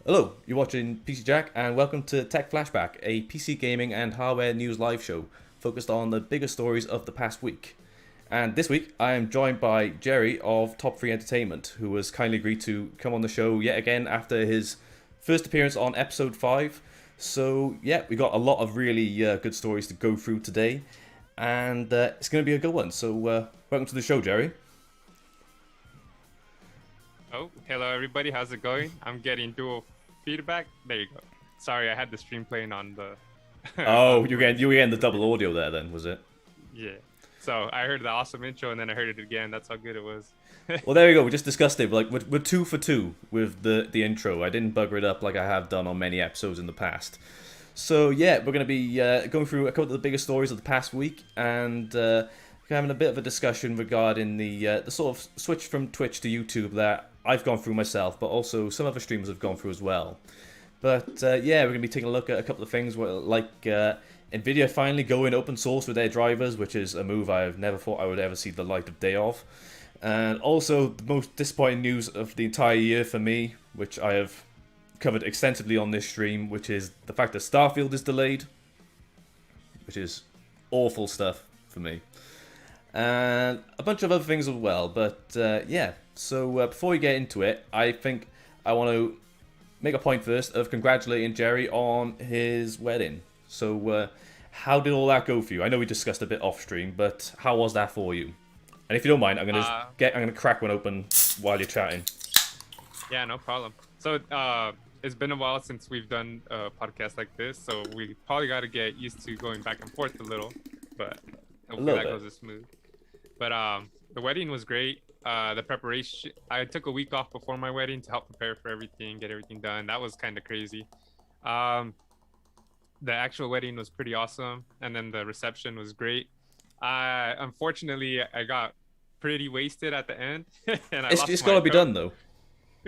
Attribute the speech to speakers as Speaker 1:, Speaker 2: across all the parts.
Speaker 1: Hello, you're watching PC Jack, and welcome to TechFlashback, a PC gaming and hardware news live show focused on the biggest stories of the past week. And this week, I am joined by Jerry of Top 3 Entertainment, who has kindly agreed to come on the show yet again after his first appearance on episode 5. So, yeah, we got a lot of really good stories to go through today, and it's going to be a good one. So, welcome to the show, Jerry.
Speaker 2: Oh, hello everybody. How's it going? I'm getting dual feedback. There you go. Sorry, I had the stream playing on the.
Speaker 1: Oh,
Speaker 2: on
Speaker 1: you were getting the
Speaker 2: the
Speaker 1: double audio there then, was it?
Speaker 2: yeah. So I heard the awesome intro and then I heard it again. That's how good it was.
Speaker 1: Well, there we go. We just discussed it. Like we're 2 for 2 with the intro. I didn't bugger it up like I have done on many episodes in the past. So yeah, we're going to be going through a couple of the biggest stories of the past week, and having a bit of a discussion regarding the sort of switch from Twitch to YouTube that I've gone through myself, but also some other streamers have gone through as well. But yeah, we're going to be taking a look at a couple of things like Nvidia finally going open source with their drivers, which is a move I've never thought I would ever see the light of day of. And also the most disappointing news of the entire year for me, which I have covered extensively on this stream, which is the fact that Starfield is delayed, which is awful stuff for me. And a bunch of other things as well, but yeah. So before we get into it, I think I want to make a point first of congratulating Jerry on his wedding. So how did all that go for you? I know we discussed a bit off stream, but how was that for you? And if you don't mind, I'm gonna crack one open while you're chatting.
Speaker 2: Yeah, no problem. So it's been a while since we've done a podcast like this, so we probably got to get used to going back and forth a little, but hopefully that goes smooth. But the wedding was great. The preparation, I took a week off before my wedding to help prepare for everything, get everything done. That was kind of crazy. The actual wedding was pretty awesome, and then the reception was great. Unfortunately, I got pretty wasted at the end, and
Speaker 1: It's got to be done though.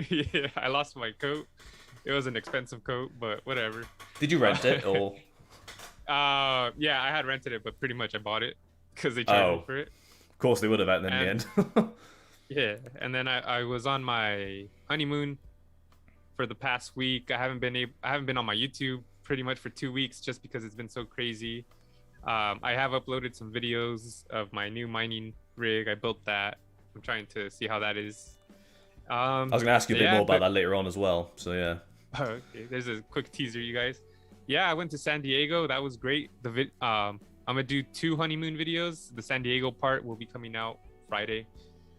Speaker 2: Yeah, I lost my coat. It was an expensive coat, but whatever.
Speaker 1: Did you rent it or?
Speaker 2: Yeah, I had rented it, but pretty much I bought it because they charged me for it.
Speaker 1: Of course they would have in the end.
Speaker 2: Yeah, and then I was on my honeymoon for the past week. I haven't been on my YouTube pretty much for 2 weeks just because it's been so crazy. I have uploaded some videos of my new mining rig. I built that. I'm trying to see how that is.
Speaker 1: I was gonna ask you a bit more about that later on as well. So yeah.
Speaker 2: Okay, there's a quick teaser, you guys. Yeah, I went to San Diego. That was great. I'm gonna do 2 honeymoon videos. The San Diego part will be coming out Friday.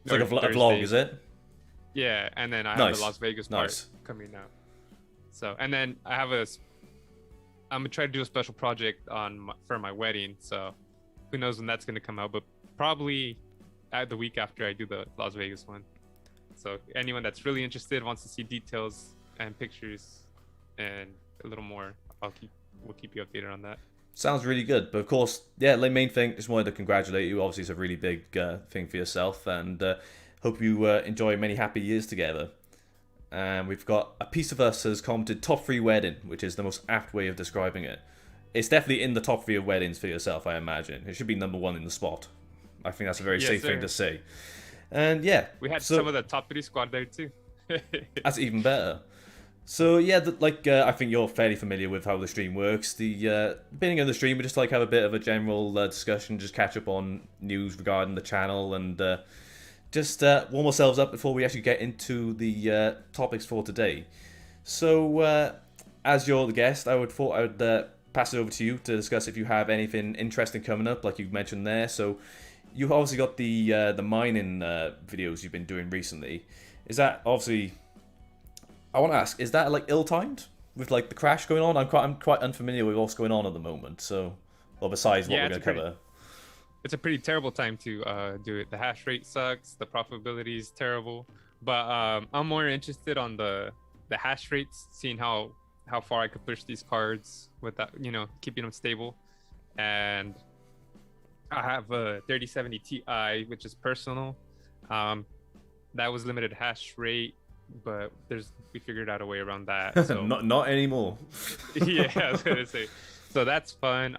Speaker 1: It's like a vlog, is it?
Speaker 2: Yeah, and then I have the Las Vegas part coming out. So, and then I'm gonna try to do a special project for my wedding. So, who knows when that's gonna come out? But probably at the week after I do the Las Vegas one. So, anyone that's really interested wants to see details and pictures and a little more, we'll keep you updated on that.
Speaker 1: Sounds really good, but of course, yeah, the main thing, just wanted to congratulate you. Obviously, it's a really big thing for yourself, and hope you enjoy many happy years together. And we've got a piece of us has commented top 3 wedding, which is the most apt way of describing it. It's definitely in the top 3 of weddings for yourself, I imagine. It should be number 1 in the spot. I think that's a very safe thing to say. And yeah,
Speaker 2: we had some of the top 3 squad there too.
Speaker 1: That's even better. So yeah, I think you're fairly familiar with how the stream works. The beginning of the stream, we just have a bit of a general discussion, just catch up on news regarding the channel, and just warm ourselves up before we actually get into the topics for today. So as you're the guest, I would pass it over to you to discuss if you have anything interesting coming up, like you mentioned there. So you've obviously got the mining videos you've been doing recently. Is that obviously? I want to ask, is that ill-timed with the crash going on? I'm quite unfamiliar with what's going on at the moment. So, well, besides what we're going to cover,
Speaker 2: it's a pretty terrible time to do it. The hash rate sucks. The profitability is terrible. But I'm more interested on the hash rates, seeing how far I could push these cards without keeping them stable. And I have a 3070 Ti, which is personal. That was limited hash rate, but we figured out a way around that. So
Speaker 1: not anymore.
Speaker 2: Yeah, I was gonna say. So that's fun.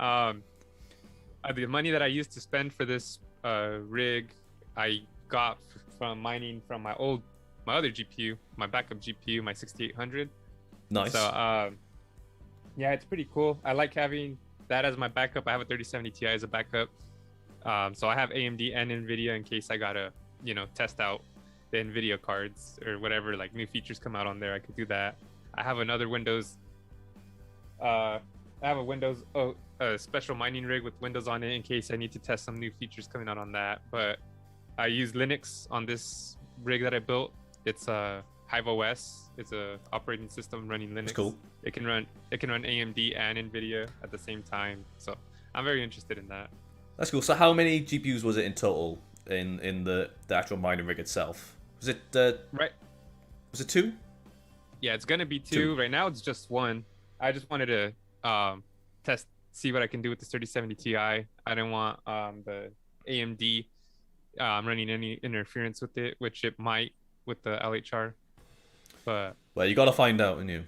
Speaker 2: The money that I used to spend for this rig, I got from mining from my other GPU, my backup GPU, my 6800.
Speaker 1: Nice.
Speaker 2: So yeah, it's pretty cool. I like having that as my backup. I have a 3070 Ti as a backup. So I have AMD and Nvidia in case I gotta, test out the Nvidia cards or whatever, like new features come out on there. I could do that. I have another Windows. I have a Windows a special mining rig with Windows on it in case I need to test some new features coming out on that. But I use Linux on this rig that I built. It's Hive OS. It's a operating system running Linux.
Speaker 1: That's cool.
Speaker 2: It can run AMD and Nvidia at the same time. So I'm very interested in that.
Speaker 1: That's cool. So how many GPUs was it in total in the actual mining rig itself? Was it
Speaker 2: right?
Speaker 1: Was it 2?
Speaker 2: Yeah, it's gonna be 2. Right now it's just 1. I just wanted to see what I can do with the 3070 Ti. I didn't want the AMD running any interference with it, which it might with the LHR. But
Speaker 1: well, you got to find out, didn't you?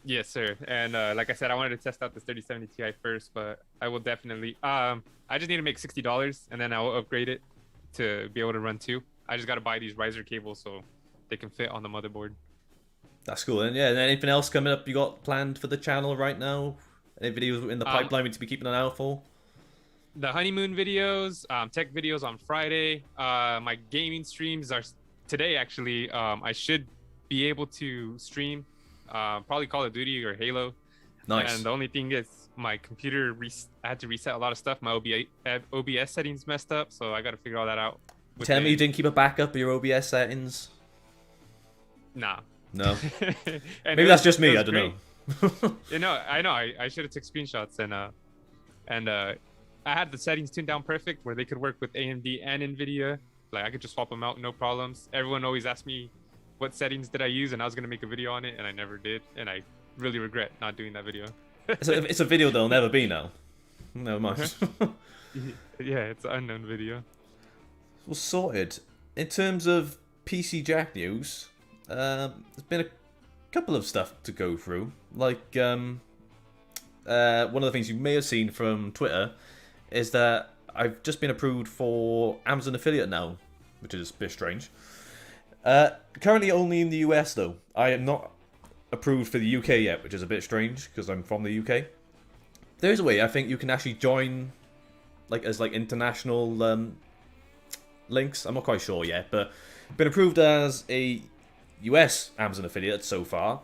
Speaker 2: Yes, sir. And like I said, I wanted to test out the 3070 Ti first, but I will definitely. I just need to make $60, and then I will upgrade it to be able to run 2. I just got to buy these riser cables so they can fit on the motherboard.
Speaker 1: That's cool. And yeah, and anything else coming up you got planned for the channel right now? Any videos in the pipeline we need to be keeping an eye out for?
Speaker 2: The honeymoon videos, tech videos on Friday. My gaming streams are today, actually. I should be able to stream probably Call of Duty or Halo.
Speaker 1: Nice.
Speaker 2: And the only thing is my computer, I had to reset a lot of stuff. My OBS settings messed up, so I got to figure all that out.
Speaker 1: Tell me you didn't keep a backup of your OBS settings?
Speaker 2: Nah.
Speaker 1: No. Maybe that's just me. I don't know.
Speaker 2: I know. I should have took screenshots and I had the settings tuned down perfect where they could work with AMD and Nvidia. Like I could just swap them out, no problems. Everyone always asked me what settings did I use, and I was gonna make a video on it, and I never did, and I really regret not doing that video.
Speaker 1: It's a video that'll never be now. Never mind.
Speaker 2: Yeah, it's an unknown video.
Speaker 1: Well, sorted. In terms of PC Jack news, there's been a couple of stuff to go through. Like, one of the things you may have seen from Twitter is that I've just been approved for Amazon affiliate now, which is a bit strange. Currently only in the US, though. I am not approved for the UK yet, which is a bit strange because I'm from the UK. There's a way I think you can actually join, as international links. I'm not quite sure yet, but been approved as a US Amazon affiliate so far.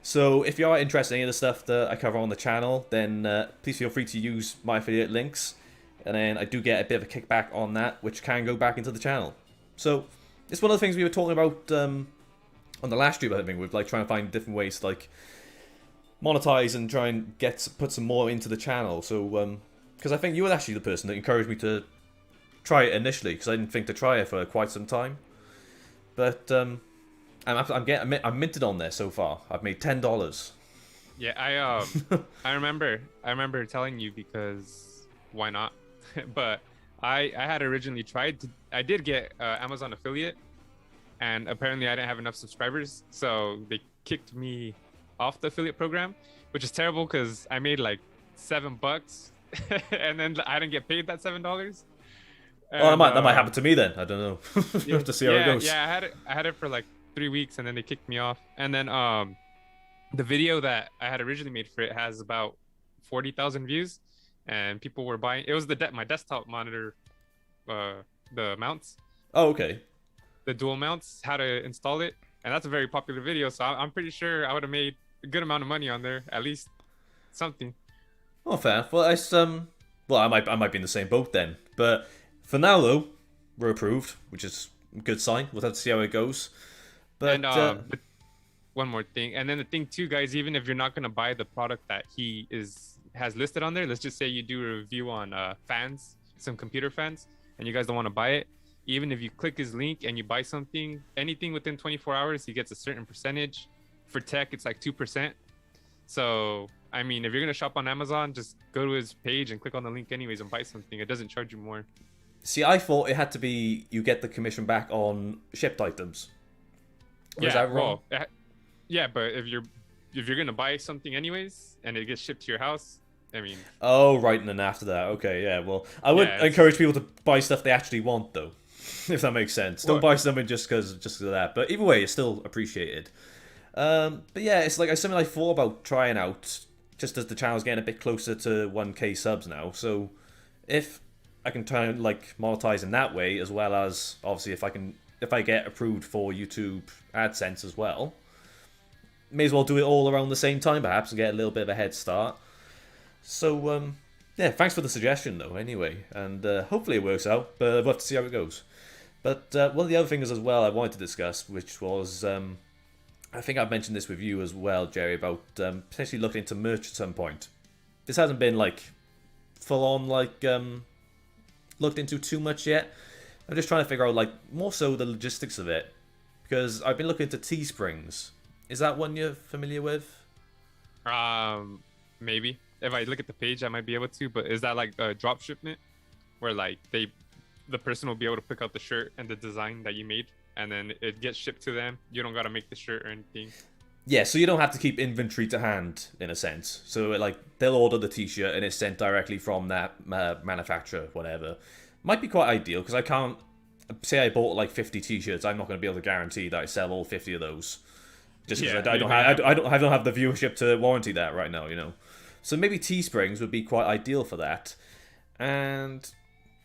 Speaker 1: So if you are interested in any of the stuff that I cover on the channel, then please feel free to use my affiliate links. And then I do get a bit of a kickback on that, which can go back into the channel. So it's one of the things we were talking about on the last stream, I think, with trying to find different ways to monetize and try and put some more into the channel. So because I think you were actually the person that encouraged me to try it initially, because I didn't think to try it for quite some time. But I'm minted on there so far. I've made $10.
Speaker 2: Yeah, I remember telling you because why not? But I had originally tried to. I did get Amazon affiliate, and apparently I didn't have enough subscribers, so they kicked me off the affiliate program, which is terrible because I made like $7, and then I didn't get paid that $7. And,
Speaker 1: that might happen to me then. I don't know. You have to see how it goes.
Speaker 2: Yeah, I had it for like 3 weeks, and then they kicked me off. And then the video that I had originally made for it has about 40,000 views, and people were buying. It was my desktop monitor, the mounts.
Speaker 1: Oh, okay.
Speaker 2: The dual mounts, how to install it, and that's a very popular video. So I'm pretty sure I would have made a good amount of money on there, at least something.
Speaker 1: Oh, fair. Well, I might be in the same boat then. But for now, though, we're approved, which is a good sign. We'll have to see how it goes. But
Speaker 2: but one more thing, and then the thing too, guys, even if you're not gonna buy the product that he has listed on there, let's just say you do a review on fans, some computer fans, and you guys don't want to buy it. Even if you click his link and you buy anything within 24 hours, he gets a certain percentage. For tech, it's like 2%. So, I mean, if you're gonna shop on Amazon, just go to his page and click on the link anyways and buy something. It doesn't charge you more.
Speaker 1: See, I thought it had to be you get the commission back on shipped items. Or is that wrong?
Speaker 2: Well, yeah, but if you're gonna buy something anyways and it gets shipped to your house, I mean.
Speaker 1: Oh, right, and then after that, okay, yeah. Well, I would encourage people to buy stuff they actually want, though, if that makes sense. Don't buy something just because of that. But either way, it's still appreciated. But yeah, it's like something I thought about trying out, just as the channel's getting a bit closer to 1K subs now. So if I can try and like monetize in that way, as well as obviously if I get approved for YouTube AdSense as well, may as well do it all around the same time perhaps and get a little bit of a head start. So yeah, thanks for the suggestion though anyway, and hopefully it works out, but we'll have to see how it goes. But one of the other things as well I wanted to discuss, which was I think I've mentioned this with you as well, Jerry, about potentially looking into merch at some point. This hasn't been like full on like looked into too much yet. I'm just trying to figure out like more so the logistics of it, because I've been looking into Teesprings. Is that one you're familiar with?
Speaker 2: Maybe if I look at the page, I might be able to. But is that like a drop shipment, where like the person will be able to pick out the shirt and the design that you made, and then it gets shipped to them? You don't gotta make the shirt or anything.
Speaker 1: Yeah, so you don't have to keep inventory to hand in a sense. So like they'll order the t-shirt and it's sent directly from that manufacturer, whatever. Might be quite ideal because I can't say I bought like 50 t-shirts. I'm not going to be able to guarantee that I sell all 50 of those. Just because I don't have the viewership to warranty that right now, you know. So maybe Teesprings would be quite ideal for that, and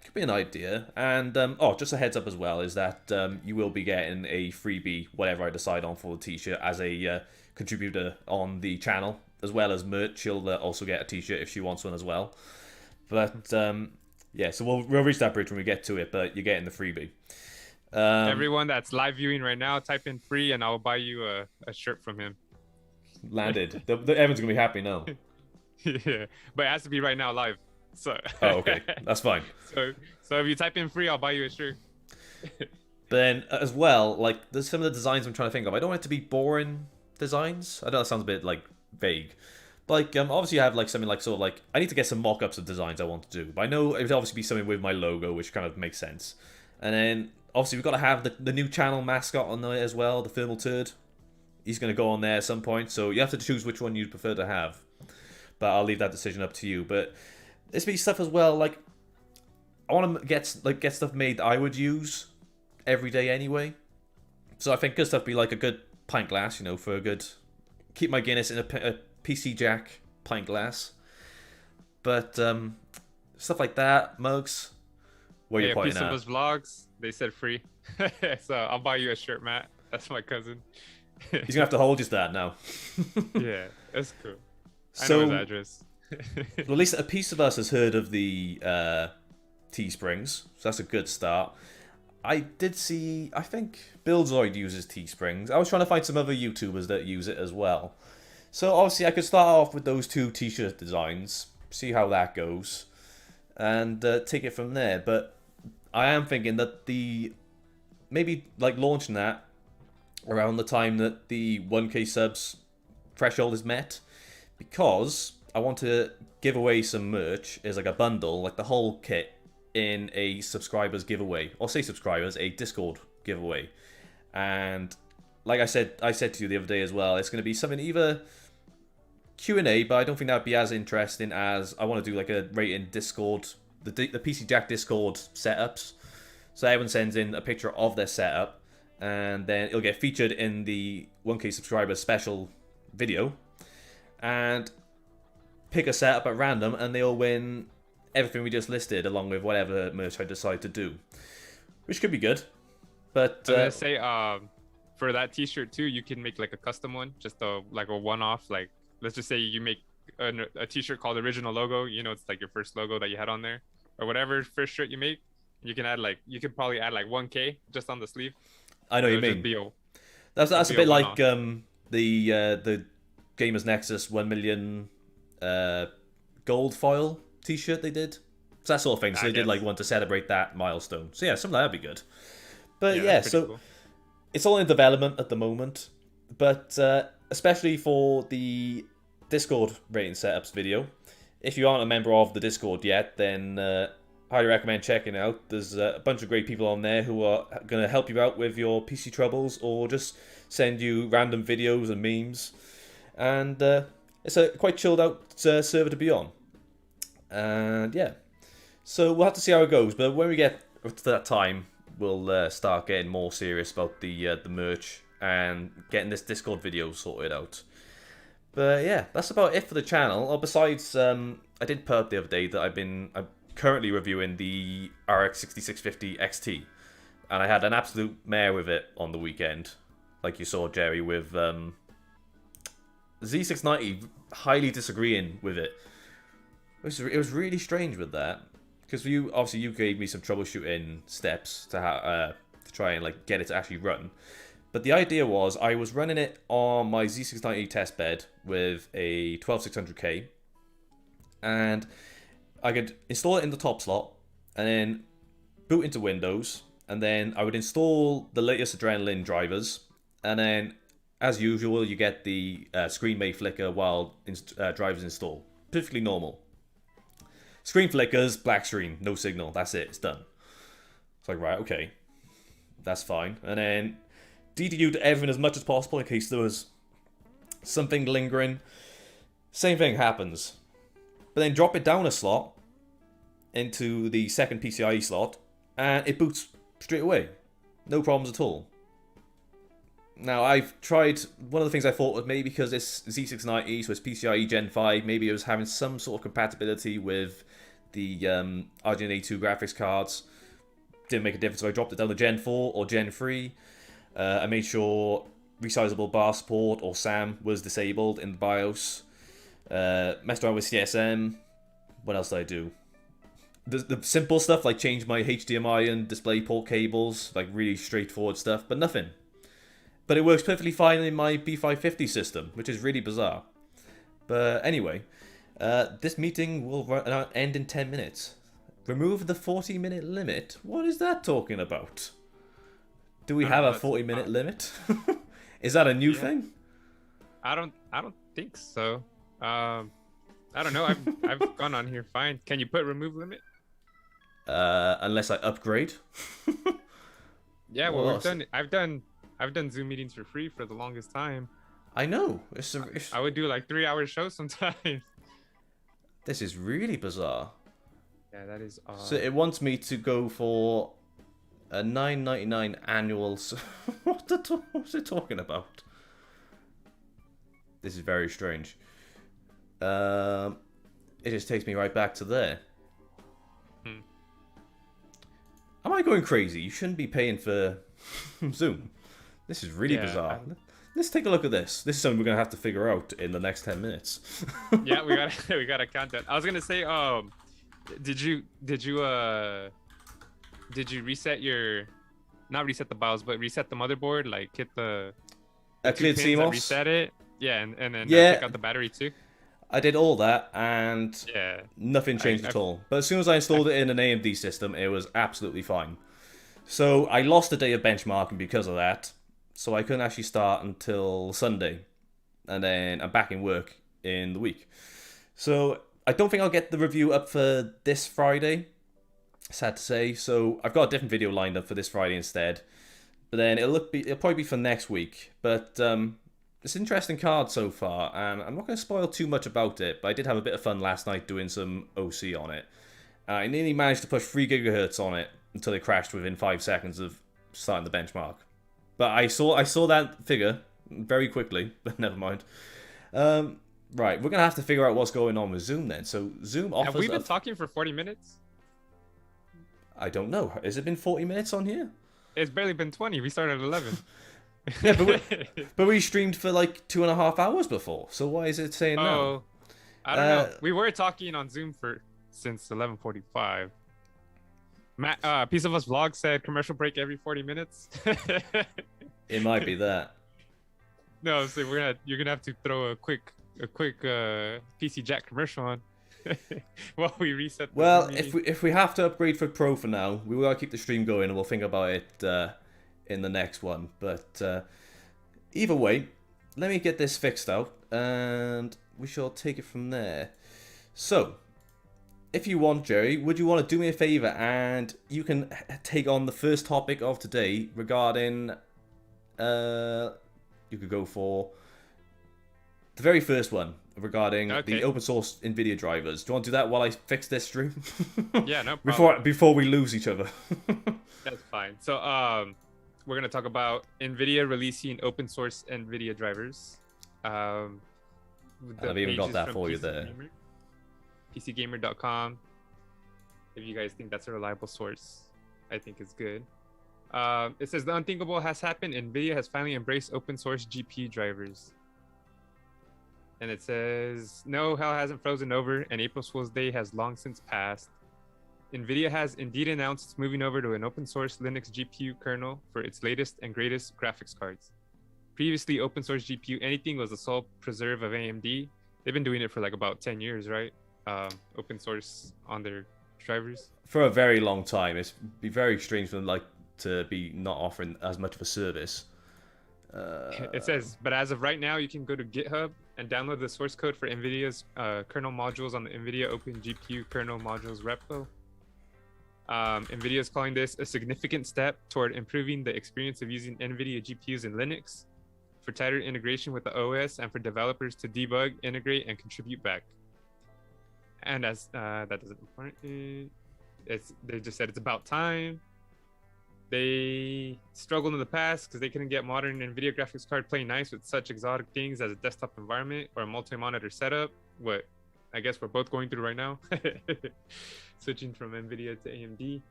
Speaker 1: could be an idea. And oh, just a heads up as well is that you will be getting a freebie, whatever I decide on for the t-shirt, as a contributor on the channel, as well as merch. She'll also get a t-shirt if she wants one as well. But yeah, so we'll reach that bridge when we get to it. But you're getting the freebie.
Speaker 2: Everyone that's live viewing right now, type in free and I'll buy you a shirt from him.
Speaker 1: Landed. Everyone's gonna be happy now.
Speaker 2: Yeah, but it has to be right now live. So
Speaker 1: oh, okay, that's fine.
Speaker 2: So if you type in free, I'll buy you a shirt.
Speaker 1: But then as well, like there's some of the designs I'm trying to think of. I don't want it to be boring designs. I know that sounds a bit like vague. But like obviously you have like something like sort of like I need to get some mock-ups of designs I want to do. But I know it would obviously be something with my logo, which kind of makes sense. And then obviously we've got to have the new channel mascot on there as well, the Thermal Turd. He's going to go on there at some point, so you have to choose which one you'd prefer to have. But I'll leave that decision up to you. But this be stuff as well, like I want to get stuff made that I would use every day anyway. So I think good stuff be like a good pint glass, you know, for a good keep my Guinness in a PC Jack pint glass. But stuff like that, mugs. Where you pointing at?
Speaker 2: Those vlogs, they said free, so I'll buy you a shirt, Matt. That's my cousin.
Speaker 1: He's gonna have to hold his dad now.
Speaker 2: Yeah, that's cool. I know his address.
Speaker 1: Well, at least a piece of us has heard of the Teesprings, so that's a good start. I did see, I think Billzoid uses Teesprings. I was trying to find some other YouTubers that use it as well. So obviously I could start off with those two t-shirt designs, see how that goes, and take it from there. But I am thinking that maybe like launching that around the time that the 1K subs threshold is met, because I want to give away some merch as like a bundle, like the whole kit in a subscribers giveaway, or say subscribers, a Discord giveaway. And like I said to you the other day as well, it's going to be something either Q&A, but I don't think that would be as interesting as I want to do like a rating Discord, the PC Jack Discord setups. So everyone sends in a picture of their setup, and then it'll get featured in the 1K subscribers special video, and pick a setup at random, and they'll win everything we just listed, along with whatever merch I decide to do, which could be good. But
Speaker 2: I was gonna say, for that T-shirt too, you can make like a custom one, just like a one-off. Like let's just say you make a T-shirt called Original Logo. You know, it's like your first logo that you had on there, or whatever first shirt you make. You can add you could probably add like 1K just on the sleeve.
Speaker 1: I know what you mean. That's a bit like the Gamers Nexus 1 million gold foil T-shirt they did. So that sort of thing. So they did like one to celebrate that milestone. So yeah, something like that'd be good. But yeah, so cool. It's all in development at the moment. But especially for the Discord rating setups video, if you aren't a member of the Discord yet, then highly recommend checking out. There's a bunch of great people on there who are going to help you out with your PC troubles, or just send you random videos and memes. And it's a quite chilled out server to be on. And yeah, so we'll have to see how it goes. But when we get to that time, we'll start getting more serious about the merch and getting this Discord video sorted out. But yeah, that's about it for the channel. Oh, besides, I did put up the other day that I'm currently reviewing the RX 6650 XT, and I had an absolute mare with it on the weekend, like you saw, Jerry, with Z690 highly disagreeing with it. It was really strange with that, because you gave me some troubleshooting steps to try and like get it to actually run. But the idea was I was running it on my Z690 test bed with a 12600K, and I could install it in the top slot and then boot into Windows, and then I would install the latest Adrenaline drivers, and then as usual you get the screen may flicker while drivers install. Perfectly normal. Screen flickers, black screen, no signal, that's it, it's done. It's like, right, okay, that's fine. And then DDU'd everything as much as possible in case there was something lingering. Same thing happens. But then drop it down a slot into the second PCIe slot, and it boots straight away. No problems at all. Now, I've tried, one of the things I thought was maybe because it's Z690, so it's PCIe Gen 5, maybe it was having some sort of compatibility with the RDNA 2 graphics cards. Didn't make a difference if I dropped it down to Gen 4 or Gen 3. I made sure resizable bar support or SAM was disabled in the BIOS. Messed around with CSM. What else did I do? The simple stuff like change my HDMI and DisplayPort cables, like really straightforward stuff, but nothing. But it works perfectly fine in my B550 system, which is really bizarre. But anyway, this meeting will end in 10 minutes. Remove the 40-minute limit? What is that talking about? Do we have a 40-minute limit? Is that a new thing?
Speaker 2: I don't think so. I don't know. I've gone on here fine. Can you put remove limit?
Speaker 1: Unless I upgrade.
Speaker 2: Yeah, well, I've done Zoom meetings for free for the longest time.
Speaker 1: I know.
Speaker 2: I would do like 3-hour shows sometimes.
Speaker 1: This is really bizarre.
Speaker 2: Yeah, that is odd.
Speaker 1: So it wants me to go for a $9.99 annual. What's it talking about? This is very strange. It just takes me right back to there. Am I going crazy? You shouldn't be paying for Zoom. This is really bizarre. Let's take a look at this. This is something we're gonna have to figure out in the next 10 minutes.
Speaker 2: Yeah, we gotta count that. I was gonna say, did you reset your, not reset the BIOS, but reset the motherboard? Like hit the
Speaker 1: cleared CMOS.
Speaker 2: Reset it. Yeah, and then take out the battery too.
Speaker 1: I did all that, and nothing changed at all. But as soon as I installed it in an AMD system, it was absolutely fine. So I lost a day of benchmarking because of that. So I couldn't actually start until Sunday. And then I'm back in work in the week. So I don't think I'll get the review up for this Friday. Sad to say. So I've got a different video lined up for this Friday instead. But then it'll probably be for next week. But it's an interesting card so far, and I'm not going to spoil too much about it, but I did have a bit of fun last night doing some OC on it. I nearly managed to push 3 GHz on it until it crashed within 5 seconds of starting the benchmark. But I saw that figure very quickly, but never mind. Right, we're going to have to figure out what's going on with Zoom then. So Zoom offers...
Speaker 2: Have we been talking for 40 minutes?
Speaker 1: I don't know. Has it been 40 minutes on here?
Speaker 2: It's barely been 20. We started at 11.
Speaker 1: Yeah, but we streamed for like 2.5 hours before. So why is it saying no?
Speaker 2: I don't know. We were talking on Zoom since 11:45. Matt, Piece of Us Vlog said commercial break every 40 minutes.
Speaker 1: It might be that.
Speaker 2: No, so you're gonna have to throw a quick PC Jack commercial on while we reset.
Speaker 1: Well, if we have to upgrade for Pro for now, we will keep the stream going, and we'll think about it in the next one. But either way, let me get this fixed out, and we shall take it from there. So, if you want, Jerry, would you want to do me a favor, and you can take on the first topic of today regarding... you could go for the very first one regarding the open source Nvidia drivers. Do you want to do that while I fix this stream?
Speaker 2: Yeah, no problem.
Speaker 1: Before we lose each other.
Speaker 2: That's fine. So, we're gonna talk about Nvidia releasing open source Nvidia drivers. Um,
Speaker 1: And
Speaker 2: the
Speaker 1: I've even
Speaker 2: page
Speaker 1: got
Speaker 2: is
Speaker 1: that
Speaker 2: from
Speaker 1: for you
Speaker 2: PC
Speaker 1: there.
Speaker 2: Gamer, PCGamer.com. If you guys think that's a reliable source, I think it's good. It says the unthinkable has happened. Nvidia has finally embraced open source GPU drivers. And it says, no, hell hasn't frozen over, and April Fool's Day has long since passed. Nvidia has indeed announced it's moving over to an open source Linux GPU kernel for its latest and greatest graphics cards. Previously, open source GPU anything was the sole preserve of AMD. They've been doing it for like about 10 years, right? Open source on their drivers.
Speaker 1: For a very long time. It's be very strange for them like to be not offering as much of a service.
Speaker 2: It says, but as of right now, you can go to GitHub and download the source code for NVIDIA's kernel modules on the NVIDIA Open GPU kernel modules repo. NVIDIA is calling this a significant step toward improving the experience of using NVIDIA GPUs in Linux, for tighter integration with the OS, and for developers to debug, integrate, and contribute back. And as that doesn't important, they just said it's about time. They struggled in the past because they couldn't get modern NVIDIA graphics card play nice with such exotic things as a desktop environment or a multi-monitor setup. What I guess we're both going through right now. Switching from NVIDIA to AMD.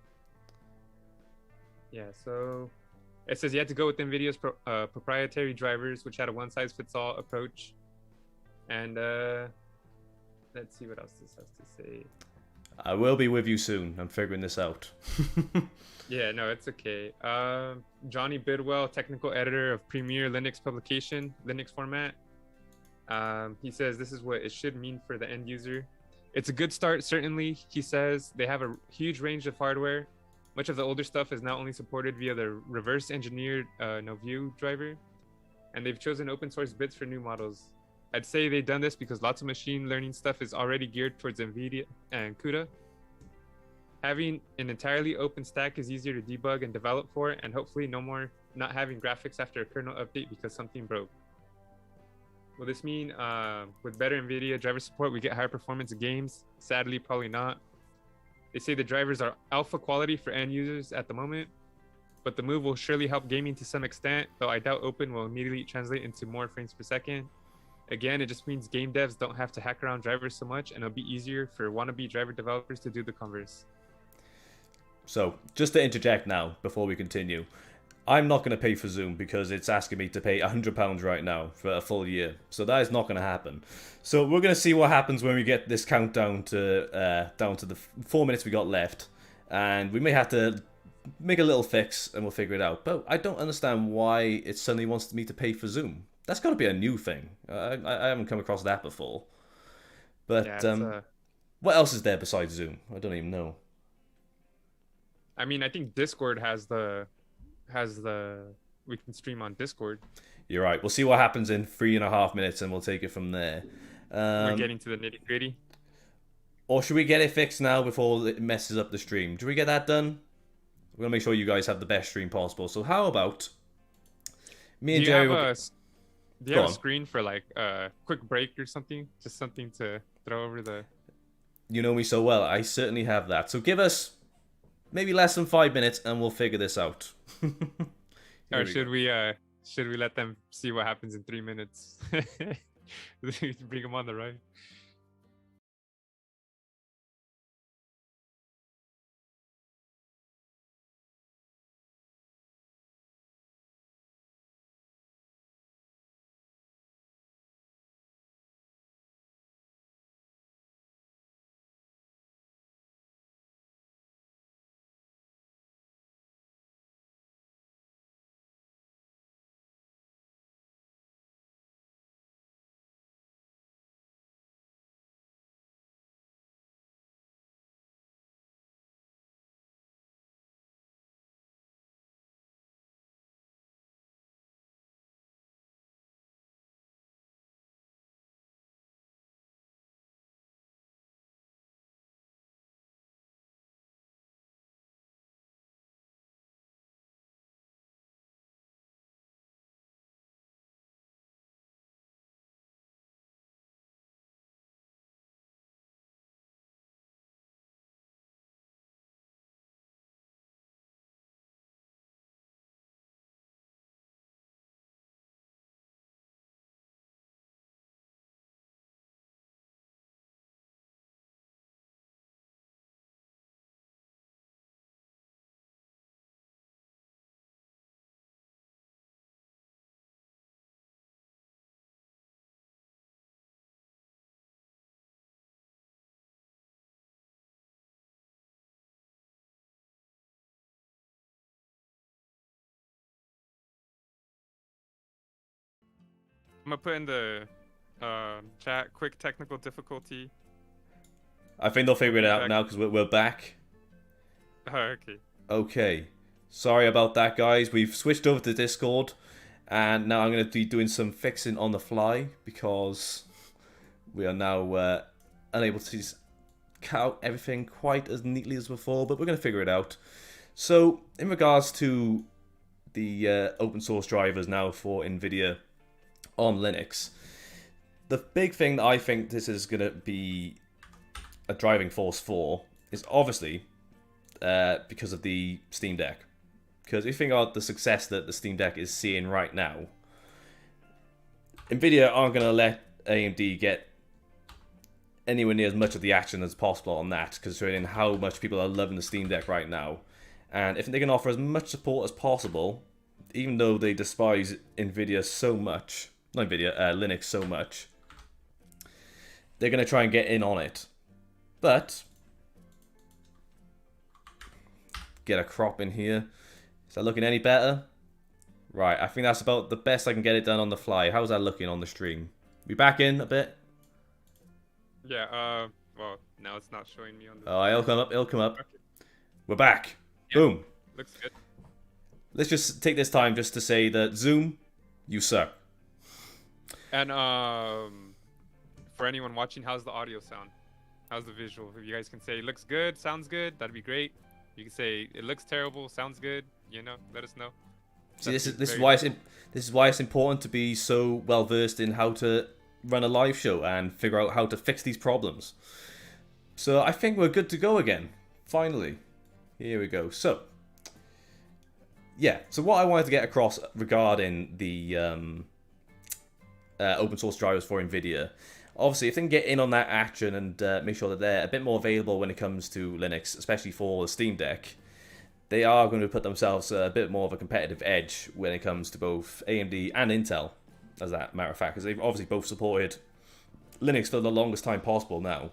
Speaker 2: Yeah, so it says you had to go with NVIDIA's proprietary drivers, which had a one-size-fits-all approach. And let's see what else this has to say.
Speaker 1: I will be with you soon. I'm figuring this out.
Speaker 2: Yeah, no, it's okay. Johnny Bidwell, technical editor of Premier Linux publication, Linux format. He says this is what it should mean for the end user. It's a good start, certainly. He says they have a huge range of hardware. Much of the older stuff is now only supported via the reverse engineered Novue driver. And they've chosen open source bits for new models. I'd say they've done this because lots of machine learning stuff is already geared towards NVIDIA and CUDA. Having an entirely open stack is easier to debug and develop for, and hopefully no more not having graphics after a kernel update because something broke. Will this mean with better NVIDIA driver support we get higher performance games? Sadly, probably not. They say the drivers are alpha quality for end users at the moment, but the move will surely help gaming to some extent, though I doubt open will immediately translate into more frames per second. Again, it just means game devs don't have to hack around drivers so much, and it'll be easier for wannabe driver developers to do the converse.
Speaker 1: So, just to interject now, before we continue, I'm not going to pay for Zoom because it's asking me to pay £100 right now for a full year. So that is not going to happen. So we're going to see what happens when we get this countdown to down to the 4 minutes we got left. And we may have to make a little fix and we'll figure it out. But I don't understand why it suddenly wants me to pay for Zoom. That's got to be a new thing. I haven't come across that before. But
Speaker 2: Yeah,
Speaker 1: what else is there besides Zoom? I don't even know.
Speaker 2: I mean, I think Discord has the we can stream on Discord.
Speaker 1: You're right. We'll see what happens in 3.5 minutes and we'll take it from there.
Speaker 2: We're getting to the nitty gritty.
Speaker 1: Or should we get it fixed now before it messes up the stream? Do we get that done? We're going to make sure you guys have the best stream possible. So how about me and Jerry...
Speaker 2: Do you have a screen for like a quick break or something? Just something to throw over the...
Speaker 1: You know me so well. I certainly have that. So give us maybe less than 5 minutes and we'll figure this out.
Speaker 2: Or should we let them see what happens in 3 minutes? Bring them on the ride. gonna put in the chat quick technical difficulty.
Speaker 1: I think they'll figure it out
Speaker 2: Back.
Speaker 1: now because we're back.
Speaker 2: Okay.
Speaker 1: Okay. Sorry about that, guys. We've switched over to Discord, and now I'm going to be doing some fixing on the fly because we are now unable to count everything quite as neatly as before, but we're going to figure it out. So, in regards to the open source drivers now for Nvidia on Linux, the big thing that I think this is going to be a driving force for is obviously because of the Steam Deck. Because if you think about the success that the Steam Deck is seeing right now, Nvidia aren't going to let AMD get anywhere near as much of the action as possible on that, considering how much people are loving the Steam Deck right now. And if they can offer as much support as possible, even though they despise Nvidia so much, not Nvidia, Linux so much, they're going to try and get in on it. But get a crop in here. Is that looking any better? Right, I think that's about the best I can get it done on the fly. How's that looking on the stream? We back in a bit?
Speaker 2: Yeah, well, now it's not showing me on the...
Speaker 1: Oh, it'll come up, it'll come up.
Speaker 2: Okay.
Speaker 1: We're back.
Speaker 2: Yeah,
Speaker 1: Boom.
Speaker 2: looks good.
Speaker 1: Let's just take this time just to say that Zoom, you suck.
Speaker 2: And for anyone watching, how's the audio sound? How's the visual? If you guys can say, looks good, sounds good, that'd be great. You can say, it looks terrible, sounds good, you know, let us know.
Speaker 1: See, this is why it's important to be so well versed in how to run a live show and figure out how to fix these problems. So I think we're good to go again. Finally. Here we go. So, yeah. So what I wanted to get across regarding the open source drivers for Nvidia, obviously if they can get in on that action and make sure that they're a bit more available when it comes to Linux, especially for the Steam Deck, they are going to put themselves a bit more of a competitive edge when it comes to both AMD and Intel, as a matter of fact, because they've obviously both supported Linux for the longest time possible now.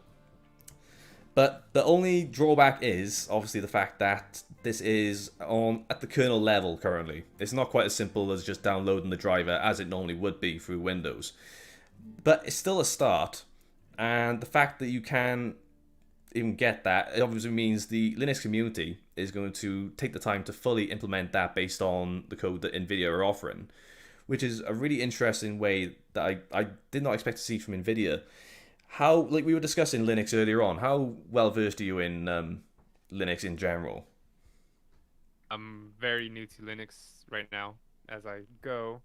Speaker 1: But the only drawback is obviously the fact that this is at the kernel level currently. It's not quite as simple as just downloading the driver as it normally would be through Windows. But it's still a start, and the fact that you can even get that, it obviously means the Linux community is going to take the time to fully implement that based on the code that Nvidia are offering, which is a really interesting way that I did not expect to see from Nvidia. How, like we were discussing Linux earlier on, how well versed are you in Linux in general?
Speaker 2: I'm very new to Linux right now as I go.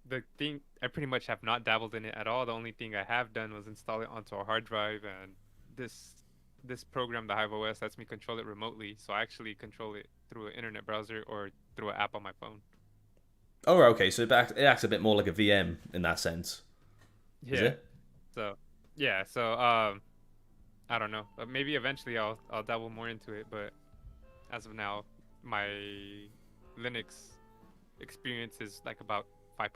Speaker 2: The thing, I pretty much have not dabbled in it at all. The only thing I have done was install it onto a hard drive, and this program, the Hive OS, lets me control it remotely. So I actually control it through an internet browser or through an app on my phone.
Speaker 1: Oh, okay, so it acts a bit more like a VM in that sense.
Speaker 2: Yeah.
Speaker 1: Is it?
Speaker 2: So yeah, so I don't know. But maybe eventually I'll dabble more into it, but as of now, my Linux experience is like about 5%.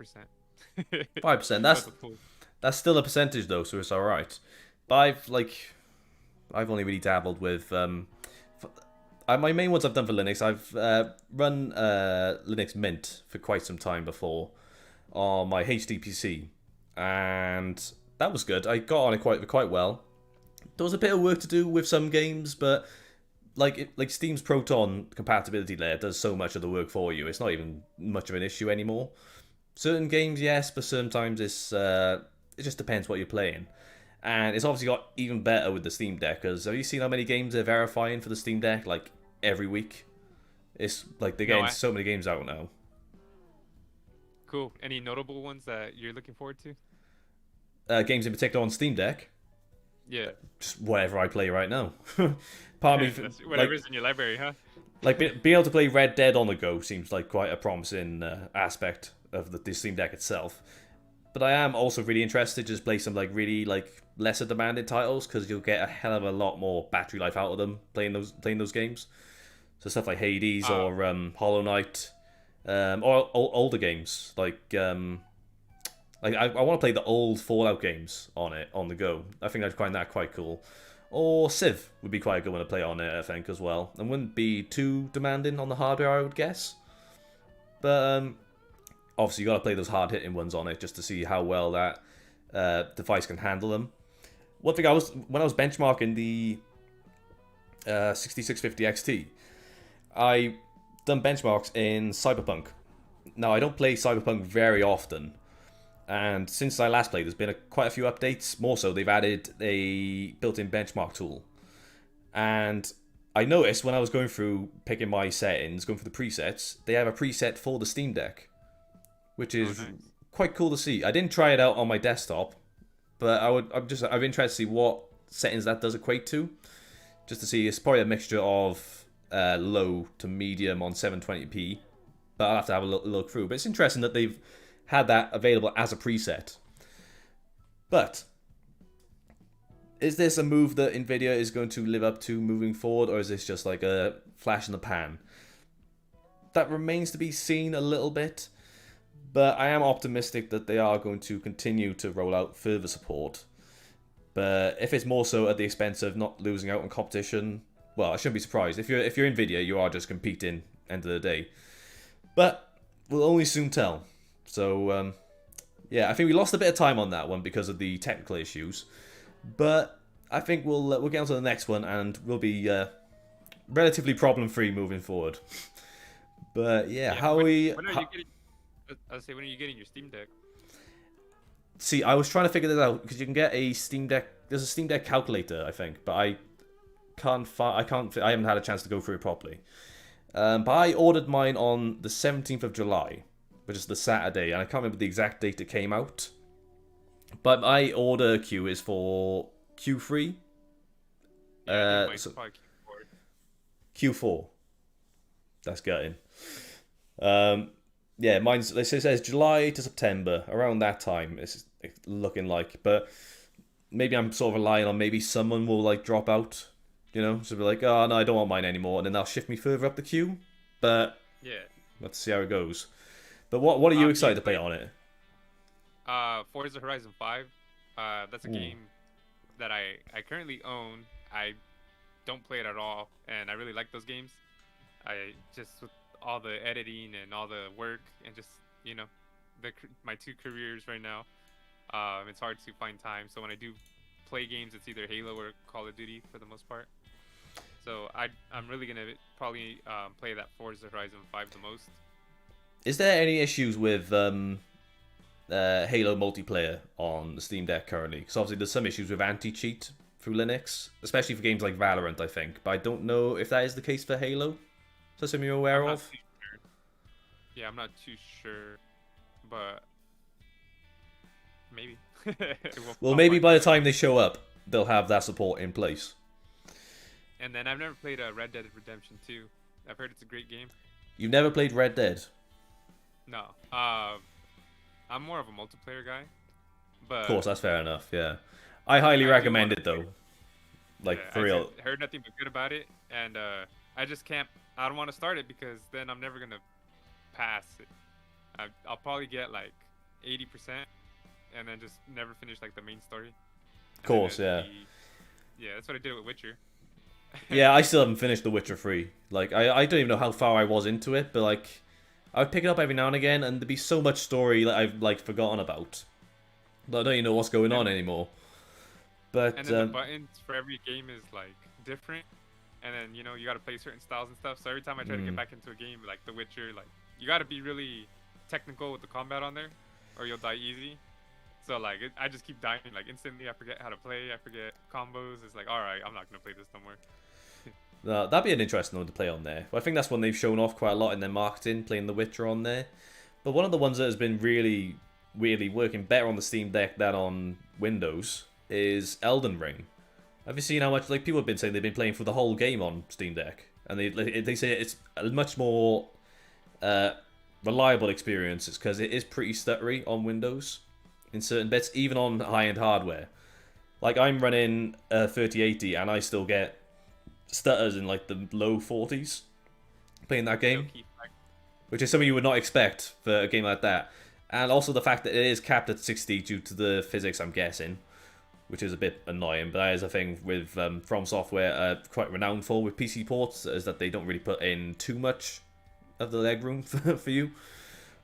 Speaker 1: 5%. That's still a percentage though, so it's all right. But I've only really dabbled with my main ones I've done for Linux. I've run Linux Mint for quite some time before on my HD PC, and that was good. I got on it quite well. There was a bit of work to do with some games, but like Steam's Proton compatibility layer does so much of the work for you. It's not even much of an issue anymore. Certain games, yes, but sometimes it just depends what you're playing. And it's obviously got even better with the Steam Deck, because have you seen how many games they're verifying for the Steam Deck, like, every week? It's like they're getting so many games out now.
Speaker 2: Cool. Any notable ones that you're looking forward to?
Speaker 1: Games in particular on Steam Deck?
Speaker 2: Yeah.
Speaker 1: Just whatever I play right now. Part of me,
Speaker 2: whatever's in your library, huh?
Speaker 1: Like, being able to play Red Dead on the go seems like quite a promising aspect of the Steam Deck itself. But I am also really interested to just play some really lesser demanded titles, because you'll get a hell of a lot more battery life out of them playing those games. So stuff like Hades or Hollow Knight, or older games like I want to play the old Fallout games on the go. I think I'd find that quite cool. Or Civ would be quite a good one to play on it, I think, as well. And wouldn't be too demanding on the hardware, I would guess. But obviously you got to play those hard-hitting ones on it just to see how well that device can handle them. One thing when I was benchmarking the 6650 XT, I done benchmarks in Cyberpunk. Now I don't play Cyberpunk very often, and since I last played, there's been quite a few updates. More so, they've added a built-in benchmark tool, and I noticed when I was going through picking my settings, going through the presets, they have a preset for the Steam Deck, which is
Speaker 2: nice.
Speaker 1: quite cool to see. I didn't try it out on my desktop, but I'm interested to see what settings that does equate to, just to see. It's probably a mixture of low to medium on 720p, but I'll have to have a look through. But it's interesting that they've had that available as a preset. But is this a move that Nvidia is going to live up to moving forward, or is this just like a flash in the pan? That remains to be seen a little bit, but I am optimistic that they are going to continue to roll out further support. But if it's more so at the expense of not losing out on competition, well, I shouldn't be surprised. If you're Nvidia, you are just competing end of the day. But we'll only soon tell. So yeah, I think we lost a bit of time on that one because of the technical issues. But I think we'll get on to the next one, and we'll be relatively problem-free moving forward. But yeah,
Speaker 2: When are you getting? I was say, when are you getting your Steam Deck?
Speaker 1: See, I was trying to figure this out because you can get a Steam Deck. There's a Steam Deck calculator, I think, but I haven't had a chance to go through it properly. But I ordered mine on the 17th of July, which is the Saturday, and I can't remember the exact date it came out. But my order queue is for Q3. So Q4. That's gutting. Yeah, it says July to September, around that time. It's looking like, but maybe I'm sort of relying on maybe someone will like drop out, so be like, oh no, I don't want mine anymore, and then they'll shift me further up the queue. But
Speaker 2: yeah,
Speaker 1: let's see how it goes. But what are you excited to play on it?
Speaker 2: Forza Horizon 5. That's a game that I currently own. I don't play it at all, and I really like those games. I just, with all the editing and all the work and just my two careers right now, it's hard to find time. So when I do play games, it's either Halo or Call of Duty for the most part. So I'm really gonna probably play that Forza Horizon 5 the most.
Speaker 1: Is there any issues with Halo multiplayer on the Steam Deck currently? Because obviously there's some issues with anti-cheat through Linux, especially for games like Valorant, I think. But I don't know if that is the case for Halo. Is that something you're aware of?
Speaker 2: Sure. Yeah, I'm not too sure, but maybe.
Speaker 1: Well, maybe by the time they show up, they'll have that support in place.
Speaker 2: And then I've never played Red Dead Redemption 2. I've heard it's a great game.
Speaker 1: You've never played Red Dead?
Speaker 2: No. I'm more of a multiplayer guy. But
Speaker 1: of course, that's fair enough, yeah. I highly recommend it, though. Like, yeah, for real.
Speaker 2: I heard nothing but good about it, and I just can't... I don't want to start it because then I'm never going to pass it. I'll probably get, like, 80%, and then just never finish, like, the main story.
Speaker 1: Of course, yeah.
Speaker 2: Yeah, that's what I did with Witcher.
Speaker 1: Yeah, I still haven't finished The Witcher 3. Like, I don't even know how far I was into it, but, like, I would pick it up every now and again, and there'd be so much story that I've, like, forgotten about. But I don't even know what's going on anymore. But,
Speaker 2: and then the buttons for every game is, like, different. And then, you got to play certain styles and stuff. So every time I try to get back into a game, like The Witcher, like, you got to be really technical with the combat on there, or you'll die easy. So, like, I just keep dying, like, instantly. I forget how to play. I forget combos. It's like, all right, I'm not going to play this no more.
Speaker 1: That'd be an interesting one to play on there. Well, I think that's one they've shown off quite a lot in their marketing, playing The Witcher on there. But one of the ones that has been really, really working better on the Steam Deck than on Windows is Elden Ring. Have you seen how much, like, people have been saying they've been playing for the whole game on Steam Deck? And they say it's a much more reliable experience. It's because it is pretty stuttery on Windows in certain bits, even on high-end hardware. Like, I'm running 3080 and I still get stutters in, like, the low 40s playing that game, which is something you would not expect for a game like that. And also the fact that it is capped at 60 due to the physics, I'm guessing, which is a bit annoying. But that is a thing with From Software, quite renowned for with PC ports, is that they don't really put in too much of the leg room for you.